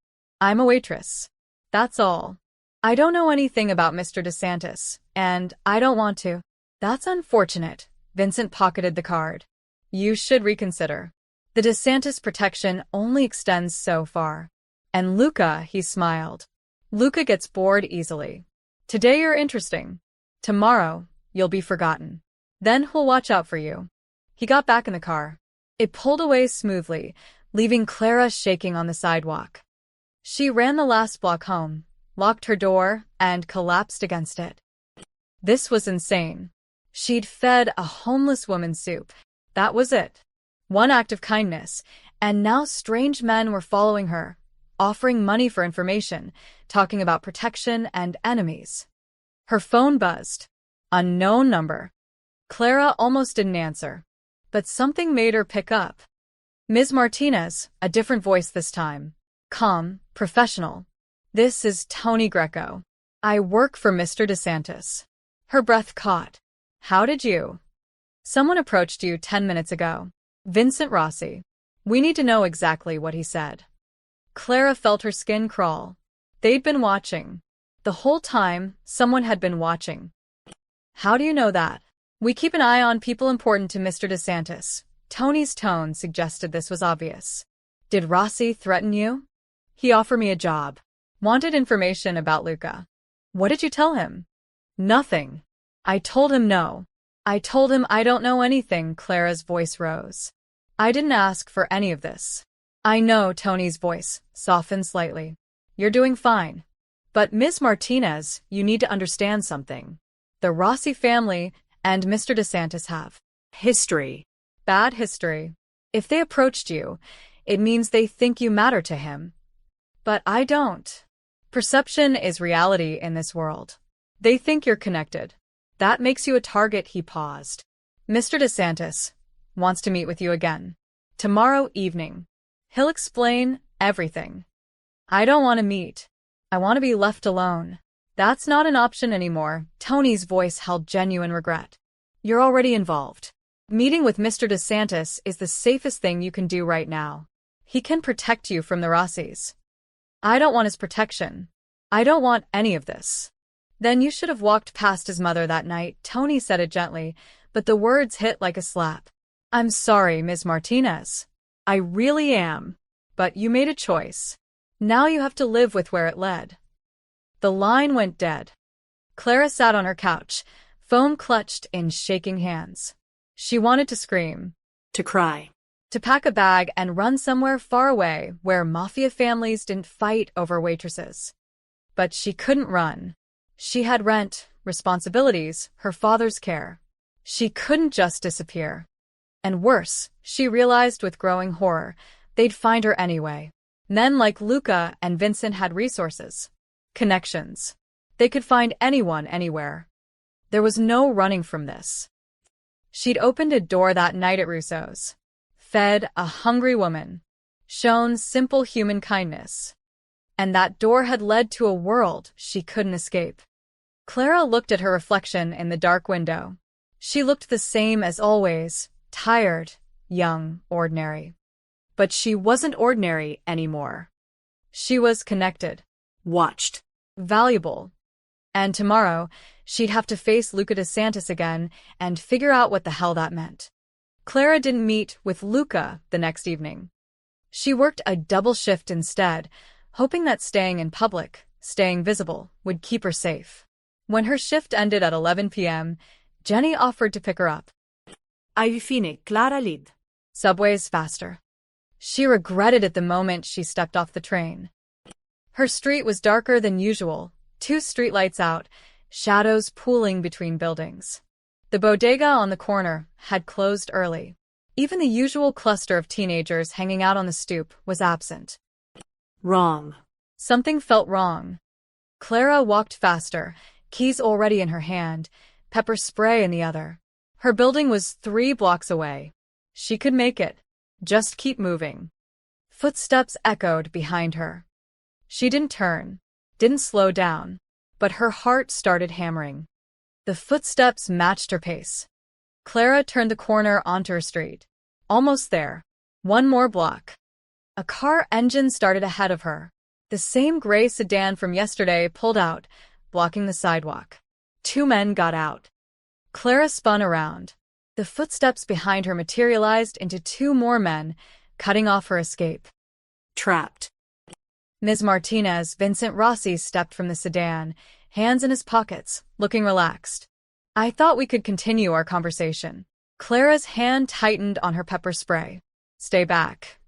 I'm a waitress. That's all. I don't know anything about Mr. DeSantis, and I don't want to." "That's unfortunate." Vincent pocketed the card. "You should reconsider. The DeSantis protection only extends so far. And Luca," he smiled. "Luca gets bored easily. Today you're interesting. Tomorrow, you'll be forgotten. Then he'll watch out for you." He got back in the car. It pulled away smoothly, leaving Clara shaking on the sidewalk. She ran the last block home, locked her door, and collapsed against it. This was insane. She'd fed a homeless woman soup. That was it. One act of kindness, and now strange men were following her, offering money for information, talking about protection and enemies. Her phone buzzed. Unknown number. Clara almost didn't answer, but something made her pick up. Ms. Martinez, a different voice this time. Calm, professional. This is Tony Greco. I work for Mr. DeSantis. Her breath caught. How did you? Someone approached you 10 minutes ago. Vincent Rossi. We need to know exactly what he said. Clara felt her skin crawl. They'd been watching. The whole time, someone had been watching. How do you know that? We keep an eye on people important to Mr. DeSantis. Tony's tone suggested this was obvious. Did Rossi threaten you? He offered me a job. Wanted information about Luca. What did you tell him? Nothing. I told him no. I told him I don't know anything. Clara's voice rose. I didn't ask for any of this. I know. Tony's voice softened slightly. You're doing fine. But Ms. Martinez, you need to understand something. The Rossi family and Mr. DeSantis have history. Bad history. If they approached you, it means they think you matter to him. But I don't. Perception is reality in this world. They think you're connected. That makes you a target. He paused. Mr. DeSantis wants to meet with you again. Tomorrow evening. He'll explain everything. I don't want to meet. I want to be left alone. That's not an option anymore. Tony's voice held genuine regret. You're already involved. Meeting with Mr. DeSantis is the safest thing you can do right now. He can protect you from the Rossis. I don't want his protection. I don't want any of this. Then you should have walked past his mother that night. Tony said it gently, but the words hit like a slap. I'm sorry, Ms. Martinez. I really am. But you made a choice. Now you have to live with where it led. The line went dead. Clara sat on her couch, phone clutched in shaking hands. She wanted to scream. To cry. To pack a bag and run somewhere far away where Mafia families didn't fight over waitresses. But she couldn't run. She had rent, responsibilities, her father's care. She couldn't just disappear. And worse, she realized with growing horror, they'd find her anyway. Men like Luca and Vincent had resources. Connections. They could find anyone anywhere. There was no running from this. She'd opened a door that night at Russo's. Fed a hungry woman. Shown simple human kindness. And that door had led to a world she couldn't escape. Clara looked at her reflection in the dark window. She looked the same as always, tired, young, ordinary. But she wasn't ordinary anymore. She was connected. Watched. Valuable. And tomorrow, she'd have to face Luca DeSantis again and figure out what the hell that meant. Clara didn't meet with Luca the next evening. She worked a double shift instead, hoping that staying in public, staying visible, would keep her safe. When her shift ended at 11 p.m., Jenny offered to pick her up. Hai fine, Clara lid. Subway's faster. She regretted it the moment she stepped off the train. Her street was darker than usual, 2 streetlights out, shadows pooling between buildings. The bodega on the corner had closed early. Even the usual cluster of teenagers hanging out on the stoop was absent. Wrong. Something felt wrong. Clara walked faster, keys already in her hand, pepper spray in the other. Her building was 3 blocks away. She could make it. Just keep moving. Footsteps echoed behind her. She didn't turn, didn't slow down, but her heart started hammering. The footsteps matched her pace. Clara turned the corner onto her street. Almost there. 1 more block. A car engine started ahead of her. The same gray sedan from yesterday pulled out, blocking the sidewalk. 2 men got out. Clara spun around. The footsteps behind her materialized into 2 more men, cutting off her escape. Trapped. Ms. Martinez, Vincent Rossi stepped from the sedan, hands in his pockets, looking relaxed. I thought we could continue our conversation. Clara's hand tightened on her pepper spray. Stay back.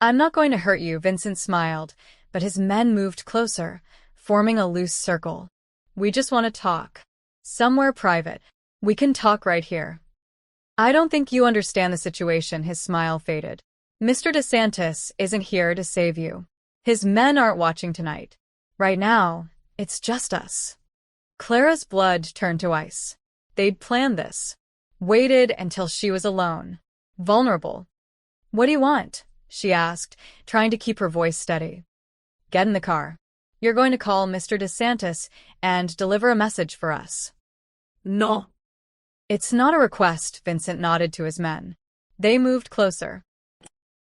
I'm not going to hurt you, Vincent smiled, but his men moved closer, forming a loose circle. We just want to talk. Somewhere private. We can talk right here. I don't think you understand the situation. His smile faded. Mr. DeSantis isn't here to save you. His men aren't watching tonight. Right now, it's just us. Clara's blood turned to ice. They'd planned this. Waited until she was alone. Vulnerable. What do you want? She asked, trying to keep her voice steady. Get in the car. You're going to call Mr. DeSantis and deliver a message for us. No. It's not a request, Vincent nodded to his men. They moved closer.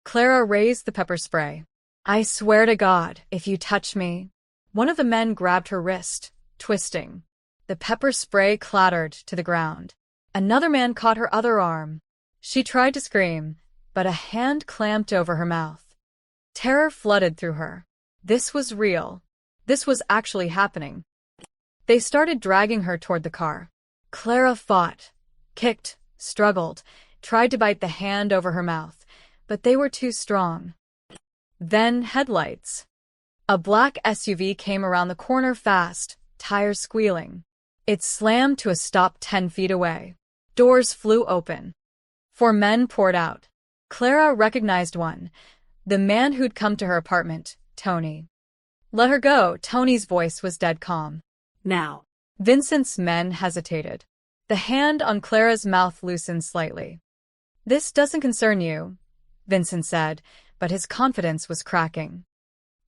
Clara raised the pepper spray. I swear to God, if you touch me. One of the men grabbed her wrist, twisting. The pepper spray clattered to the ground. Another man caught her other arm. She tried to scream, but a hand clamped over her mouth. Terror flooded through her. This was real. This was actually happening. They started dragging her toward the car. Clara fought, kicked, struggled, tried to bite the hand over her mouth, but they were too strong. Then headlights. A black SUV came around the corner fast, tires squealing. It slammed to a stop 10 feet away. Doors flew open. 4 men poured out. Clara recognized one, the man who'd come to her apartment, Tony. Let her go, Tony's voice was dead calm. Now. Vincent's men hesitated. The hand on Clara's mouth loosened slightly. This doesn't concern you, Vincent said, but his confidence was cracking.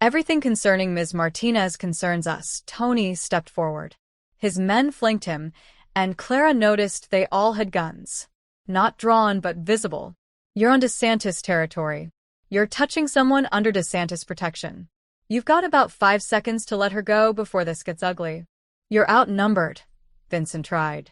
Everything concerning Ms. Martinez concerns us. Tony stepped forward. His men flanked him, and Clara noticed they all had guns. Not drawn but visible. You're on DeSantis territory. You're touching someone under DeSantis protection. You've got about 5 seconds to let her go before this gets ugly. You're outnumbered, Vincent tried.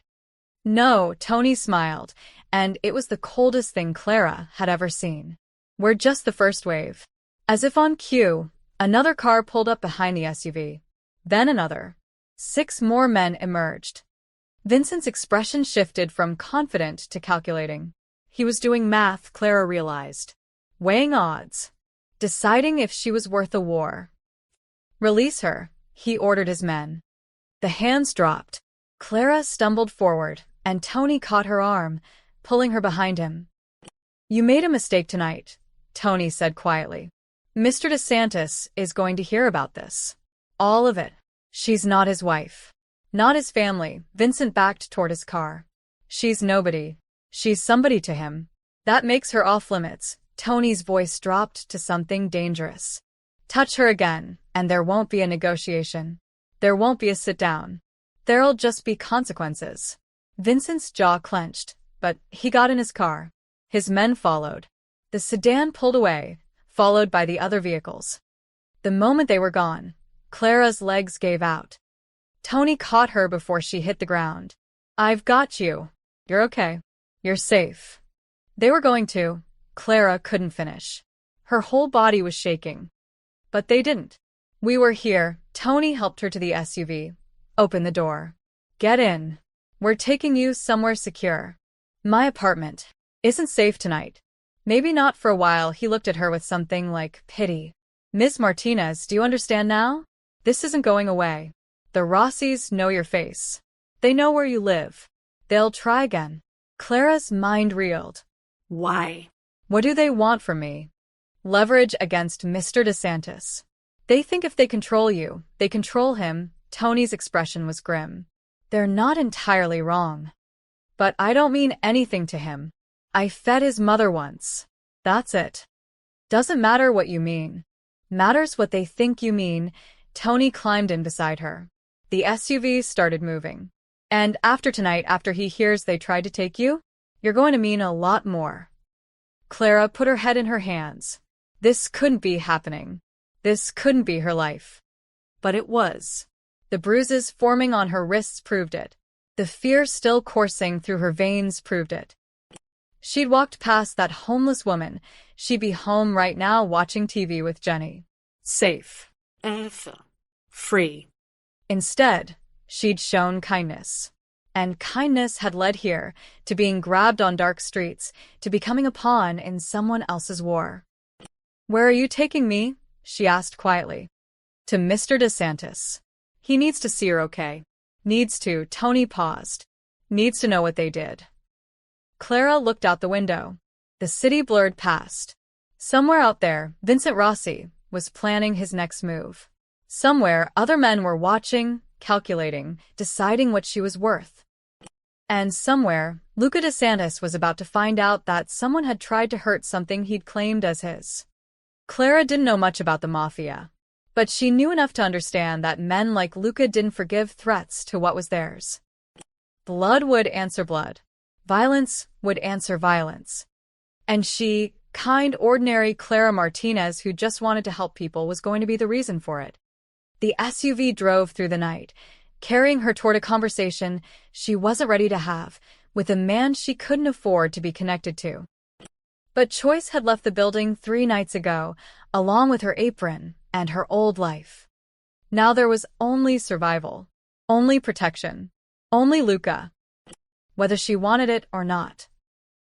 No, Tony smiled, and it was the coldest thing Clara had ever seen. We're just the first wave. As if on cue, another car pulled up behind the SUV. Then another. 6 more men emerged. Vincent's expression shifted from confident to calculating. He was doing math, Clara realized. Weighing odds. Deciding if she was worth a war. Release her, he ordered his men. The hands dropped. Clara stumbled forward, and Tony caught her arm, pulling her behind him. You made a mistake tonight, Tony said quietly. Mr. DeSantis is going to hear about this. All of it. She's not his wife. Not his family. Vincent backed toward his car. She's nobody. She's somebody to him. That makes her off limits. Tony's voice dropped to something dangerous. Touch her again, and there won't be a negotiation. There won't be a sit-down. There'll just be consequences. Vincent's jaw clenched, but he got in his car. His men followed. The sedan pulled away, followed by the other vehicles. The moment they were gone, Clara's legs gave out. Tony caught her before she hit the ground. I've got you. You're okay. You're safe. They were going to. Clara couldn't finish. Her whole body was shaking. But they didn't. We were here. Tony helped her to the SUV. Open the door. Get in. We're taking you somewhere secure. My apartment. Isn't safe tonight. Maybe not for a while. He looked at her with something like pity. Ms. Martinez, do you understand now? This isn't going away. The Rossis know your face. They know where you live. They'll try again. Clara's mind reeled. Why? What do they want from me? Leverage against Mr. DeSantis. They think if they control you, they control him. Tony's expression was grim. They're not entirely wrong. But I don't mean anything to him. I fed his mother once. That's it. Doesn't matter what you mean. Matters what they think you mean. Tony climbed in beside her. The SUV started moving. And after tonight, after he hears they tried to take you, you're going to mean a lot more. Clara put her head in her hands. This couldn't be happening. This couldn't be her life. But it was. The bruises forming on her wrists proved it. The fear still coursing through her veins proved it. She'd walked past that homeless woman. She'd be home right now watching TV with Jenny. Safe. Free. Instead, she'd shown kindness. And kindness had led here, to being grabbed on dark streets, to becoming a pawn in someone else's war. Where are you taking me? She asked quietly. To Mr. DeSantis. He needs to see her okay. Needs to. Tony paused. Needs to know what they did. Clara looked out the window. The city blurred past. Somewhere out there, Vincent Rossi, was planning his next move. Somewhere, other men were watching, calculating, deciding what she was worth. And somewhere, Luca DeSantis was about to find out that someone had tried to hurt something he'd claimed as his. Clara didn't know much about the Mafia, but she knew enough to understand that men like Luca didn't forgive threats to what was theirs. Blood would answer blood. Violence would answer violence. And she, kind, ordinary Clara Martinez who just wanted to help people, was going to be the reason for it. The SUV drove through the night, carrying her toward a conversation she wasn't ready to have, with a man she couldn't afford to be connected to. But Choice had left the building 3 nights ago, along with her apron and her old life. Now there was only survival, only protection, only Luca, whether she wanted it or not.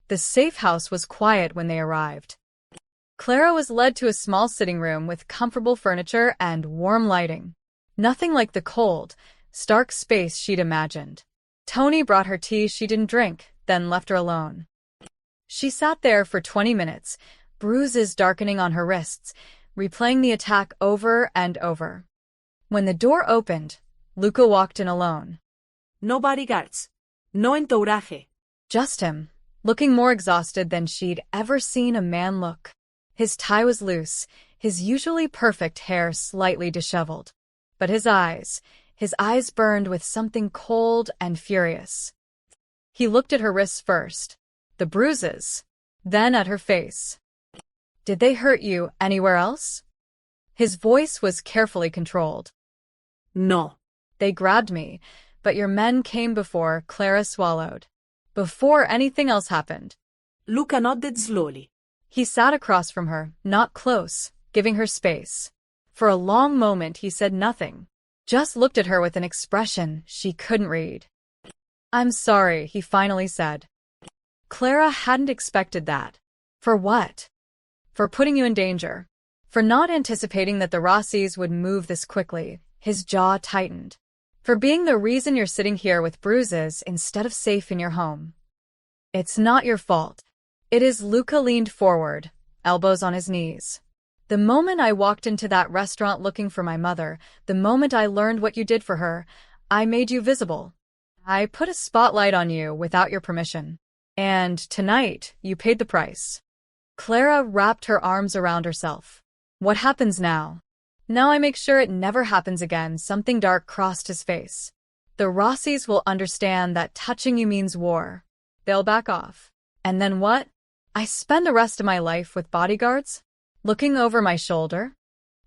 The safe house was quiet when they arrived. Clara was led to a small sitting room with comfortable furniture and warm lighting. Nothing like the cold, stark space she'd imagined. Tony brought her tea she didn't drink, then left her alone. She sat there for 20 minutes, bruises darkening on her wrists, replaying the attack over and over. When the door opened, Luca walked in alone. No bodyguards. No entourage. Just him, looking more exhausted than she'd ever seen a man look. His tie was loose, his usually perfect hair slightly disheveled. But his eyes burned with something cold and furious. He looked at her wrists first, the bruises, then at her face. Did they hurt you anywhere else? His voice was carefully controlled. No. They grabbed me, but your men came before. Clara swallowed. Before anything else happened. Luca nodded slowly. He sat across from her, not close, giving her space. For a long moment he said nothing, just looked at her with an expression she couldn't read. I'm sorry, he finally said. Clara hadn't expected that. For what? For putting you in danger. For not anticipating that the Rossis would move this quickly. His jaw tightened. For being the reason you're sitting here with bruises instead of safe in your home. It's not your fault. It is. Luca leaned forward, elbows on his knees. The moment I walked into that restaurant looking for my mother, the moment I learned what you did for her, I made you visible. I put a spotlight on you without your permission. And tonight, you paid the price. Clara wrapped her arms around herself. What happens now? Now I make sure it never happens again. Something dark crossed his face. The Rossis will understand that touching you means war. They'll back off. And then what? I spend the rest of my life with bodyguards? Looking over my shoulder?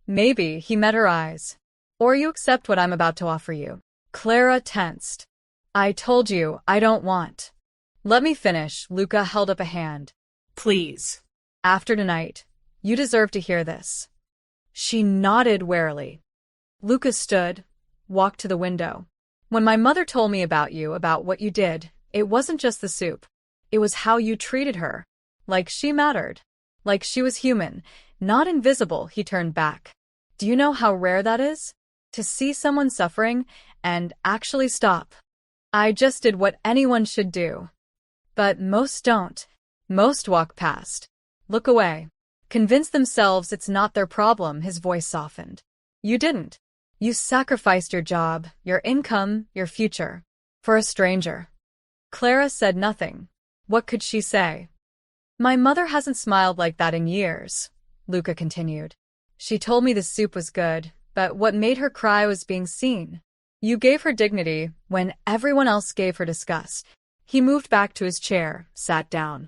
Maybe, he met her eyes. Or you accept what I'm about to offer you. Clara tensed. I told you, I don't want. Let me finish. Luca held up a hand. Please. After tonight, you deserve to hear this. She nodded warily. Luca stood, walked to the window. When my mother told me about you, about what you did, it wasn't just the soup. It was how you treated her. Like she mattered. Like she was human, not invisible. He turned back. Do you know how rare that is? To see someone suffering and actually stop. I just did what anyone should do. But most don't. Most walk past. Look away. Convince themselves it's not their problem. His voice softened. You didn't. You sacrificed your job, your income, your future. For a stranger. Clara said nothing. What could she say? My mother hasn't smiled like that in years, Luca continued. She told me the soup was good, but what made her cry was being seen. You gave her dignity when everyone else gave her disgust. He moved back to his chair, sat down.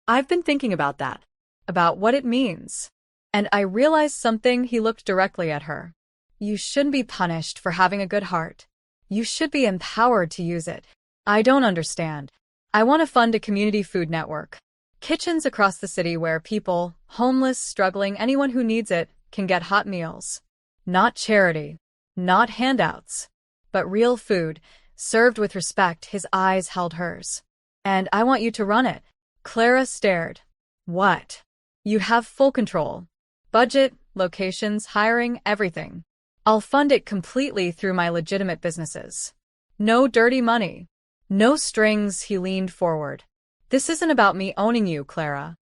I've been thinking about that. About what it means. And I realized something. He looked directly at her. You shouldn't be punished for having a good heart. You should be empowered to use it. I don't understand. I want to fund a community food network. Kitchens across the city where people, homeless, struggling, anyone who needs it, can get hot meals. Not charity. Not handouts. But real food, served with respect. His eyes held hers. And I want you to run it. Clara stared. What? You have full control. Budget, locations, hiring, everything. I'll fund it completely through my legitimate businesses. No dirty money. No strings. He leaned forward. This isn't about me owning you, Clara.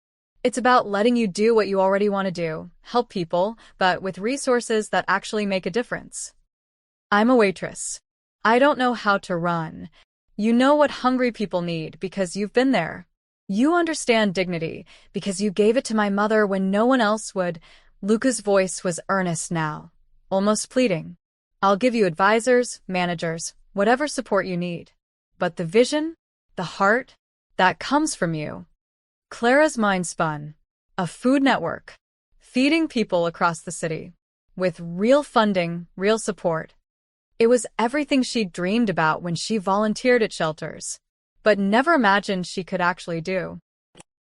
It's about letting you do what you already want to do, help people, but with resources that actually make a difference. I'm a waitress. I don't know how to run. You know what hungry people need because you've been there. You understand dignity because you gave it to my mother when no one else would. Luca's voice was earnest now, almost pleading. I'll give you advisors, managers, whatever support you need. But the vision, the heart, that comes from you. Clara's mind spun. A food network. Feeding people across the city. With real funding, real support. It was everything she'd dreamed about when she volunteered at shelters, but never imagined she could actually do.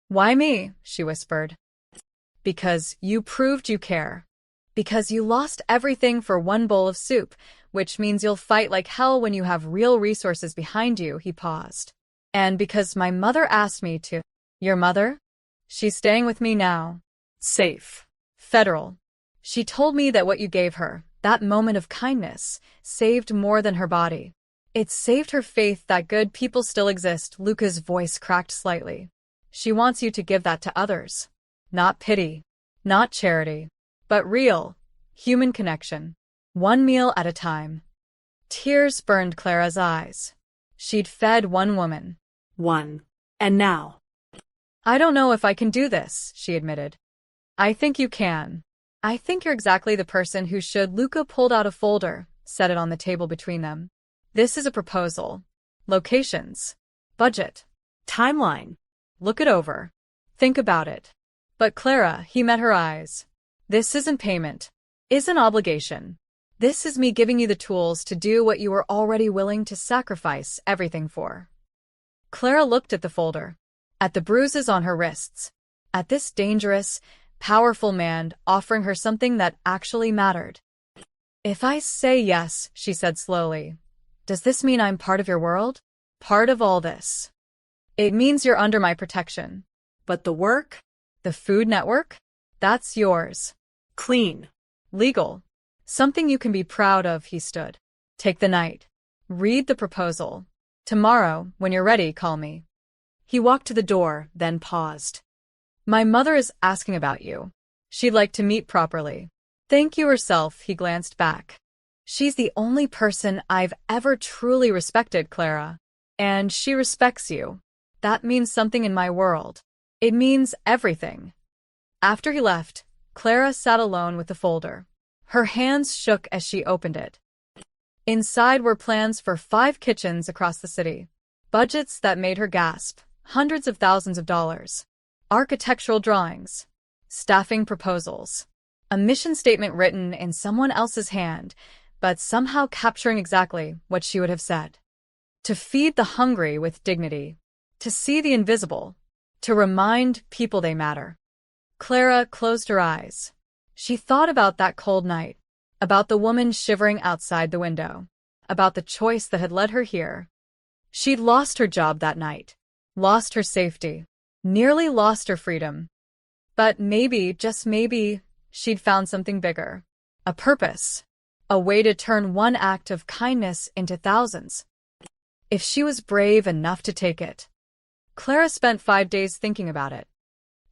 Why me? She whispered. Because you proved you care. Because you lost everything for one bowl of soup, which means you'll fight like hell when you have real resources behind you, he paused. And because my mother asked me to. Your mother? She's staying with me now. Safe. Federal. She told me that what you gave her, that moment of kindness, saved more than her body. It saved her faith that good people still exist. Luca's voice cracked slightly. She wants you to give that to others. Not pity. Not charity. But real, human connection. One meal at a time. Tears burned Clara's eyes. She'd fed one woman. One. And now? I don't know if I can do this, she admitted. I think you can. I think you're exactly the person who should. Luca pulled out a folder, set it on the table between them. This is a proposal. Locations. Budget. Timeline. Look it over. Think about it. But Clara, he met her eyes. This isn't payment. Isn't obligation. This is me giving you the tools to do what you were already willing to sacrifice everything for. Clara looked at the folder. At the bruises on her wrists. At this dangerous, powerful man offering her something that actually mattered. If I say yes, she said slowly, does this mean I'm part of your world? Part of all this? It means you're under my protection. But the work? The food network? That's yours. Clean. Legal. Something you can be proud of, he stood. Take the night. Read the proposal. Tomorrow, when you're ready, call me. He walked to the door, then paused. My mother is asking about you. She'd like to meet properly. Thank you herself, he glanced back. She's the only person I've ever truly respected, Clara. And she respects you. That means something in my world. It means everything. After he left, Clara sat alone with the folder. Her hands shook as she opened it. Inside were plans for 5 kitchens across the city. Budgets that made her gasp. Hundreds of thousands of dollars. Architectural drawings. Staffing proposals. A mission statement written in someone else's hand, but somehow capturing exactly what she would have said. To feed the hungry with dignity. To see the invisible. To remind people they matter. Clara closed her eyes. She thought about that cold night. About the woman shivering outside the window. About the choice that had led her here. She'd lost her job that night. Lost her safety. Nearly lost her freedom. But maybe, just maybe, she'd found something bigger. A purpose. A way to turn one act of kindness into thousands. If she was brave enough to take it. Clara spent 5 days thinking about it.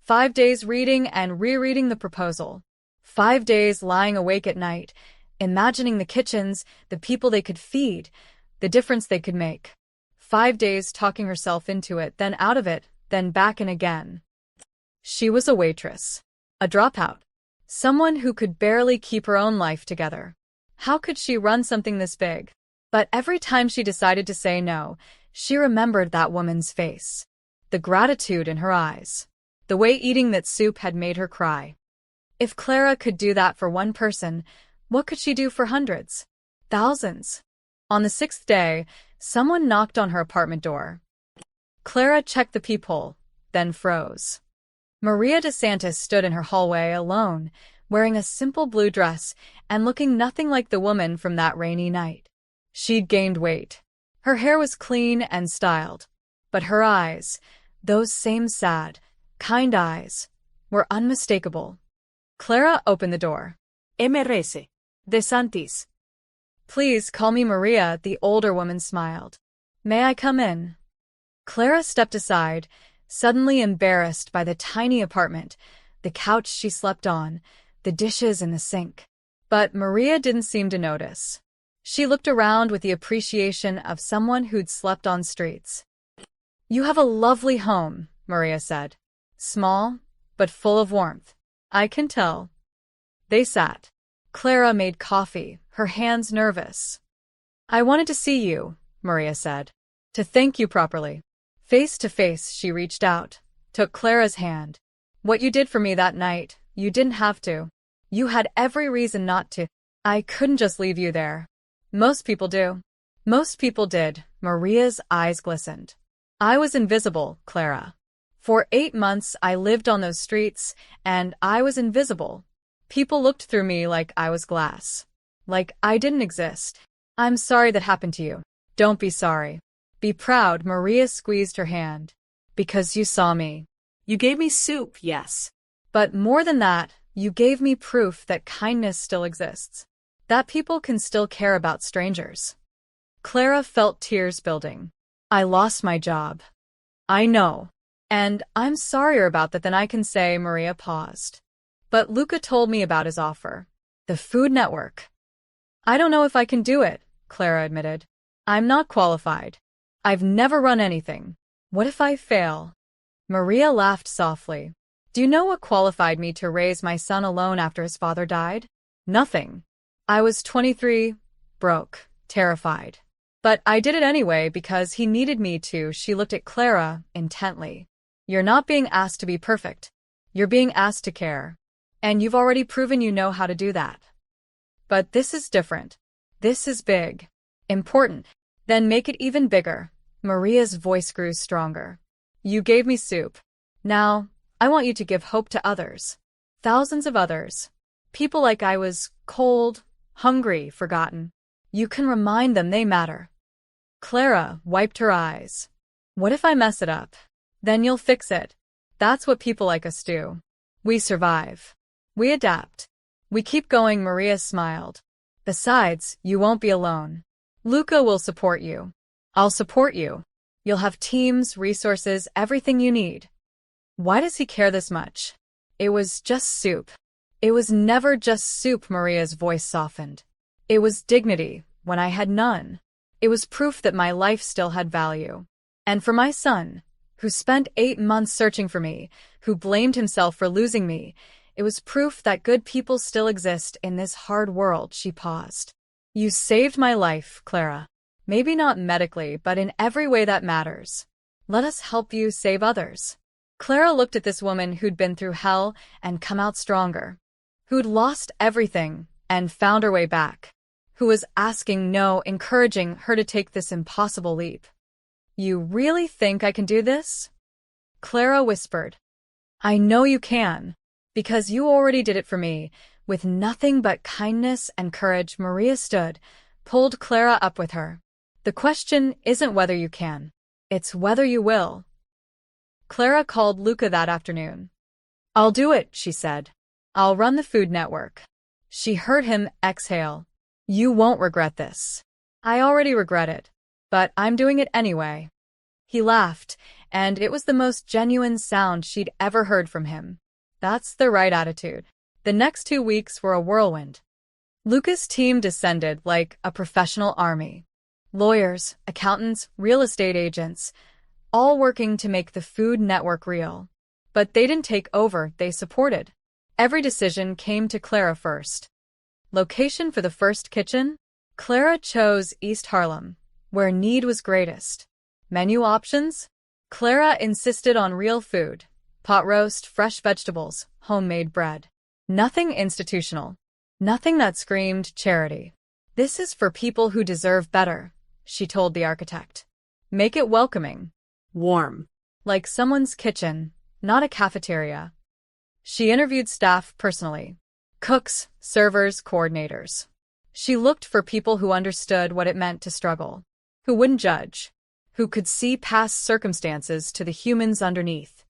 5 days reading and rereading the proposal. 5 days lying awake at night, imagining the kitchens, the people they could feed, the difference they could make. 5 days talking herself into it, then out of it, then back and again. She was a waitress. A dropout. Someone who could barely keep her own life together. How could she run something this big? But every time she decided to say no, she remembered that woman's face. The gratitude in her eyes. The way eating that soup had made her cry. If Clara could do that for one person, what could she do for hundreds? Thousands? On the 6th day, someone knocked on her apartment door. Clara checked the peephole, then froze. Maria DeSantis stood in her hallway alone, wearing a simple blue dress and looking nothing like the woman from that rainy night. She'd gained weight. Her hair was clean and styled. But her eyes, those same sad, kind eyes, were unmistakable. Clara opened the door. MRS. DeSantis. Please call me Maria, the older woman smiled. May I come in? Clara stepped aside, suddenly embarrassed by the tiny apartment, the couch she slept on, the dishes in the sink. But Maria didn't seem to notice. She looked around with the appreciation of someone who'd slept on streets. "You have a lovely home," Maria said. "Small, but full of warmth. I can tell." They sat. Clara made coffee, her hands nervous. "I wanted to see you," Maria said. "To thank you properly." Face to face, she reached out, took Clara's hand. "What you did for me that night, you didn't have to. You had every reason not to. I couldn't just leave you there. Most people do." Most people did. Maria's eyes glistened. "I was invisible, Clara. For 8 months I lived on those streets, and I was invisible. People looked through me like I was glass. Like I didn't exist. I'm sorry that happened to you. Don't be sorry. Be proud." Maria squeezed her hand. "Because you saw me. You gave me soup, yes. But more than that, you gave me proof that kindness still exists. That people can still care about strangers." Clara felt tears building. "I lost my job." "I know. And I'm sorrier about that than I can say." Maria paused. "But Luca told me about his offer. The Food Network." "I don't know if I can do it," Clara admitted. "I'm not qualified. I've never run anything. What if I fail?" Maria laughed softly. "Do you know what qualified me to raise my son alone after his father died? Nothing. I was 23, broke, terrified. But I did it anyway because he needed me to." She looked at Clara intently. "You're not being asked to be perfect. You're being asked to care. And you've already proven you know how to do that. But this is different. This is big. Important. Then make it even bigger." Maria's voice grew stronger. "You gave me soup. Now, I want you to give hope to others. Thousands of others. People like I was, cold, hungry, forgotten. You can remind them they matter." Clara wiped her eyes. "What if I mess it up? Then you'll fix it. That's what people like us do. We survive. We adapt. We keep going." Maria smiled. "Besides, you won't be alone. Luca will support you. I'll support you. You'll have teams, resources, everything you need." Why does he care this much? It was just soup. It was never just soup. Maria's voice softened. It was dignity when I had none. It was proof that my life still had value. And for my son, who spent 8 months searching for me, who blamed himself for losing me, it was proof that good people still exist in this hard world. She paused. "You saved my life, Clara. Maybe not medically, but in every way that matters. Let us help you save others." Clara looked at this woman who'd been through hell and come out stronger, who'd lost everything and found her way back, who was asking no, encouraging her to take this impossible leap. "You really think I can do this?" Clara whispered. "I know you can, because you already did it for me, with nothing but kindness and courage." Maria stood, pulled Clara up with her. "The question isn't whether you can, it's whether you will." Clara called Luca that afternoon. "I'll do it," she said. "I'll run the Food Network." She heard him exhale. "You won't regret this." "I already regret it. But I'm doing it anyway." He laughed, and it was the most genuine sound she'd ever heard from him. That's the right attitude. The next 2 weeks were a whirlwind. Luca's team descended like a professional army. Lawyers, accountants, real estate agents, all working to make the Food Network real. But they didn't take over, they supported. Every decision came to Clara first. Location for the first kitchen? Clara chose East Harlem, where need was greatest. Menu options? Clara insisted on real food, pot roast, fresh vegetables, homemade bread. Nothing institutional. Nothing that screamed charity. "This is for people who deserve better," she told the architect. "Make it welcoming. Warm. Like someone's kitchen, not a cafeteria." She interviewed staff personally. Cooks, servers, coordinators. She looked for people who understood what it meant to struggle, who wouldn't judge, who could see past circumstances to the humans underneath.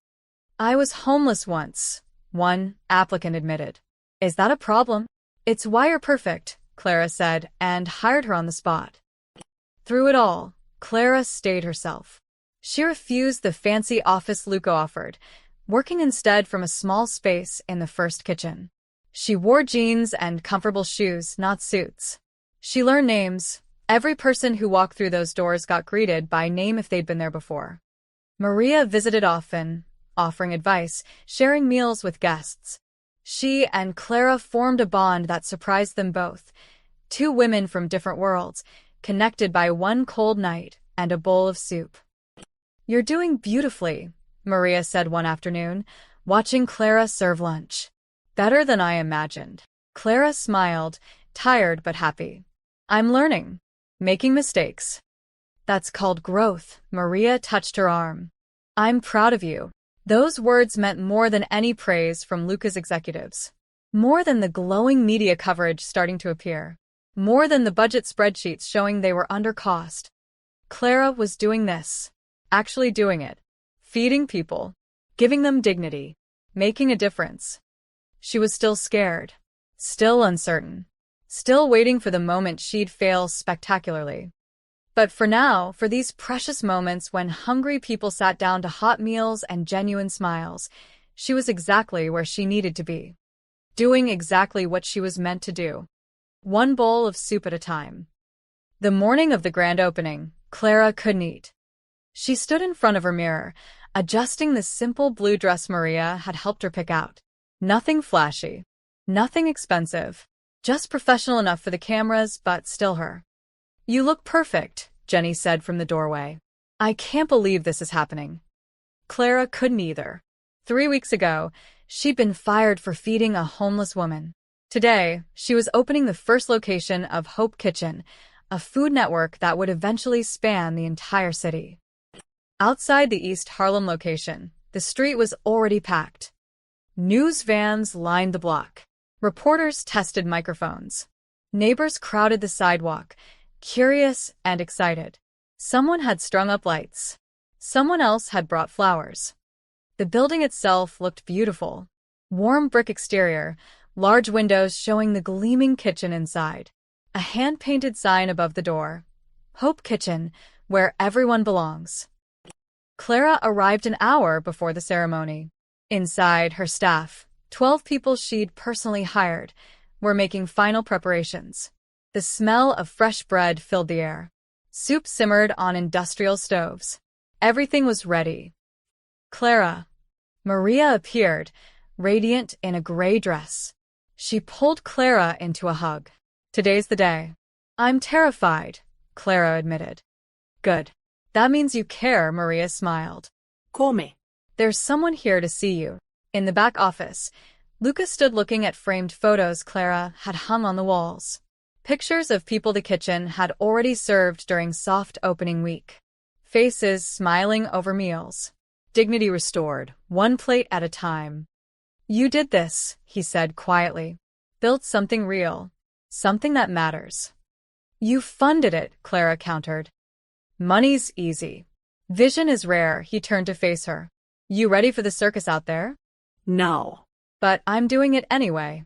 "I was homeless once," one applicant admitted. "Is that a problem?" "It's why you're perfect," Clara said, and hired her on the spot. Through it all, Clara stayed herself. She refused the fancy office Luca offered, working instead from a small space in the first kitchen. She wore jeans and comfortable shoes, not suits. She learned names. Every person who walked through those doors got greeted by name if they'd been there before. Maria visited often, offering advice, sharing meals with guests. She and Clara formed a bond that surprised them both. Two women from different worlds, connected by one cold night and a bowl of soup. "You're doing beautifully," Maria said one afternoon, watching Clara serve lunch. "Better than I imagined." Clara smiled, tired but happy. "I'm learning. Making mistakes. That's called growth." Maria touched her arm. "I'm proud of you." Those words meant more than any praise from Luca's executives. More than the glowing media coverage starting to appear. More than the budget spreadsheets showing they were under cost. Clara was doing this. Actually doing it. Feeding people. Giving them dignity. Making a difference. She was still scared. Still uncertain. Still waiting for the moment she'd fail spectacularly. But for now, for these precious moments when hungry people sat down to hot meals and genuine smiles, she was exactly where she needed to be. Doing exactly what she was meant to do. One bowl of soup at a time. The morning of the grand opening, Clara couldn't eat. She stood in front of her mirror, adjusting the simple blue dress Maria had helped her pick out. Nothing flashy. Nothing expensive. Just professional enough for the cameras, but still her. "You look perfect," Jenny said from the doorway. "I can't believe this is happening." Clara couldn't either. 3 weeks ago, she'd been fired for feeding a homeless woman. Today, she was opening the first location of Hope Kitchen, a food network that would eventually span the entire city. Outside the East Harlem location, the street was already packed. News vans lined the block. Reporters tested microphones. Neighbors crowded the sidewalk, curious and excited. Someone had strung up lights. Someone else had brought flowers. The building itself looked beautiful. Warm brick exterior, large windows showing the gleaming kitchen inside. A hand-painted sign above the door. Hope Kitchen, where everyone belongs. Clara arrived an hour before the ceremony. Inside, her staff, 12 people she'd personally hired, were making final preparations. The smell of fresh bread filled the air. Soup simmered on industrial stoves. Everything was ready. "Clara." Maria appeared, radiant in a gray dress. She pulled Clara into a hug. "Today's the day." "I'm terrified," Clara admitted. "Good. That means you care," Maria smiled. Come. "There's someone here to see you." In the back office, Luca stood looking at framed photos Clara had hung on the walls. Pictures of people the kitchen had already served during soft opening week. Faces smiling over meals. Dignity restored, one plate at a time. "You did this," he said quietly. "Built something real. Something that matters." "You funded it," Clara countered. "Money's easy. Vision is rare." He turned to face her. "You ready for the circus out there?" No. "But I'm doing it anyway."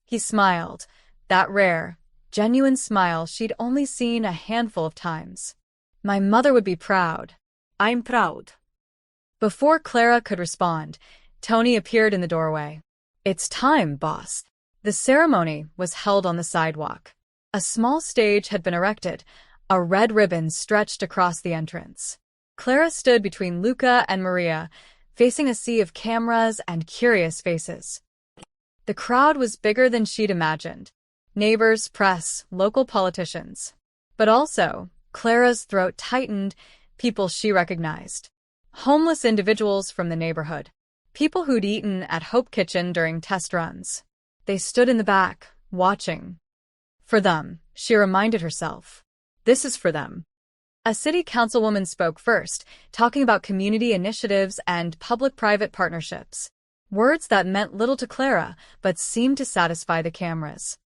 He smiled, that rare, genuine smile she'd only seen a handful of times. "My mother would be proud." I'm proud. Before Clara could respond, Tony appeared in the doorway. "It's time, boss." The ceremony was held on the sidewalk. A small stage had been erected, a red ribbon stretched across the entrance. Clara stood between Luca and Maria, facing a sea of cameras and curious faces. The crowd was bigger than she'd imagined. Neighbors, press, local politicians. But also, Clara's throat tightened, people she recognized. Homeless individuals from the neighborhood. People who'd eaten at Hope Kitchen during test runs. They stood in the back, watching. For them, she reminded herself. This is for them. A city councilwoman spoke first, talking about community initiatives and public-private partnerships. Words that meant little to Clara, but seemed to satisfy the cameras.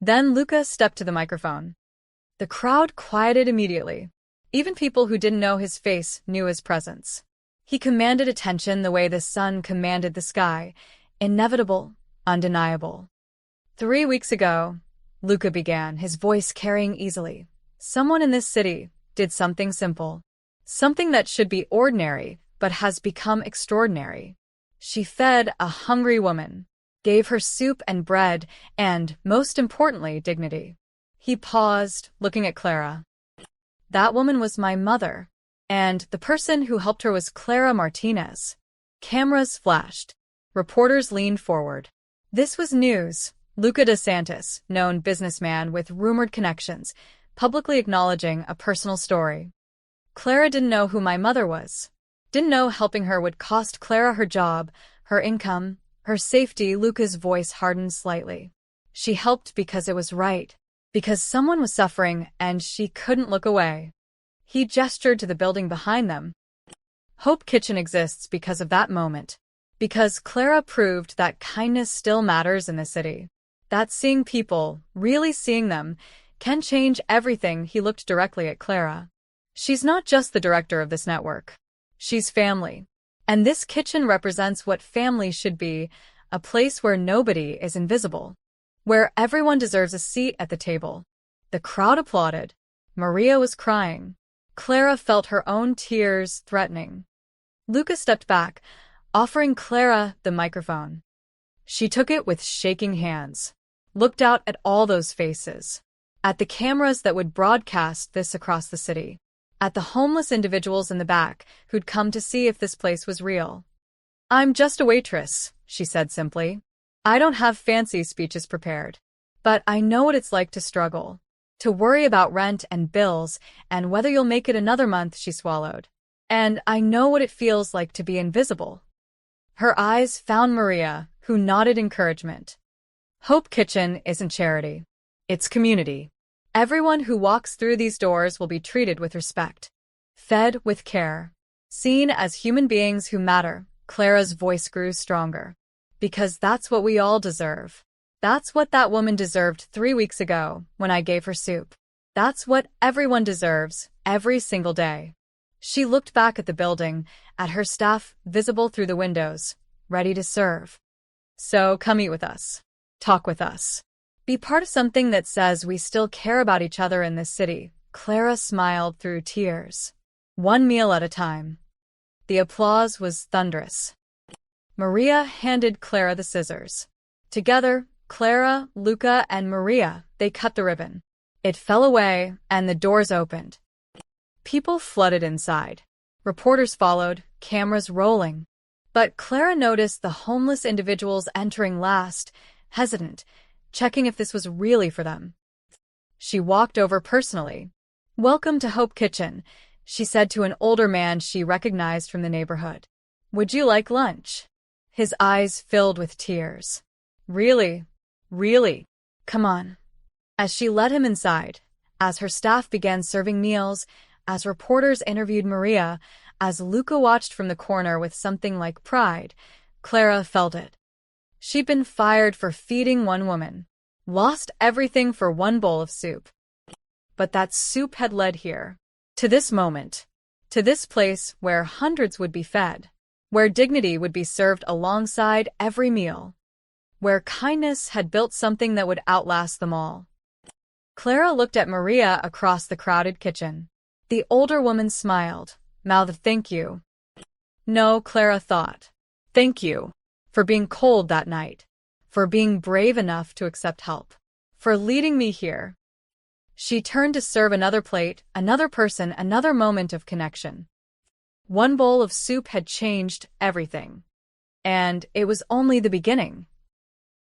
Then Luca stepped to the microphone. The crowd quieted immediately. Even people who didn't know his face knew his presence. He commanded attention the way the sun commanded the sky, inevitable, undeniable. 3 weeks ago, Luca began, his voice carrying easily. Someone in this city did something simple. Something that should be ordinary, but has become extraordinary. She fed a hungry woman, gave her soup and bread, and, most importantly, dignity. He paused, looking at Clara. That woman was my mother, and the person who helped her was Clara Martinez. Cameras flashed. Reporters leaned forward. This was news. Luca DeSantis, known businessman with rumored connections, publicly acknowledging a personal story. Clara didn't know who my mother was. Didn't know helping her would cost Clara her job, her income, her safety. Luca's voice hardened slightly. She helped because it was right. Because someone was suffering and she couldn't look away. He gestured to the building behind them. Hope Kitchen exists because of that moment. Because Clara proved that kindness still matters in the city. That seeing people, really seeing them, can change everything. He looked directly at Clara. She's not just the director of this network. She's family. And this kitchen represents what family should be, a place where nobody is invisible. Where everyone deserves a seat at the table. The crowd applauded. Maria was crying. Clara felt her own tears threatening. Luca stepped back, offering Clara the microphone. She took it with shaking hands, looked out at all those faces, at the cameras that would broadcast this across the city, at the homeless individuals in the back who'd come to see if this place was real. I'm just a waitress, she said simply. I don't have fancy speeches prepared. But I know what it's like to struggle. To worry about rent and bills, and whether you'll make it another month. She swallowed. And I know what it feels like to be invisible. Her eyes found Maria, who nodded encouragement. Hope Kitchen isn't charity. It's community. Everyone who walks through these doors will be treated with respect. Fed with care. Seen as human beings who matter. Clara's voice grew stronger. Because that's what we all deserve. That's what that woman deserved 3 weeks ago, when I gave her soup. That's what everyone deserves, every single day. She looked back at the building, at her staff visible through the windows, ready to serve. So come eat with us. Talk with us. Be part of something that says we still care about each other in this city. Clara smiled through tears. One meal at a time. The applause was thunderous. Maria handed Clara the scissors. Together, Clara, Luca, and Maria, they cut the ribbon. It fell away, and the doors opened. People flooded inside. Reporters followed, cameras rolling. But Clara noticed the homeless individuals entering last, hesitant, checking if this was really for them. She walked over personally. Welcome to Hope Kitchen, she said to an older man she recognized from the neighborhood. Would you like lunch? His eyes filled with tears. Really? Really? Come on. As she led him inside, as her staff began serving meals, as reporters interviewed Maria, as Luca watched from the corner with something like pride, Clara felt it. She'd been fired for feeding one woman, lost everything for one bowl of soup. But that soup had led here, to this moment, to this place where hundreds would be fed, where dignity would be served alongside every meal, where kindness had built something that would outlast them all. Clara looked at Maria across the crowded kitchen. The older woman smiled, mouthed thank you. No, Clara thought. Thank you. For being cold that night. For being brave enough to accept help. For leading me here. She turned to serve another plate, another person, another moment of connection. One bowl of soup had changed everything. And it was only the beginning.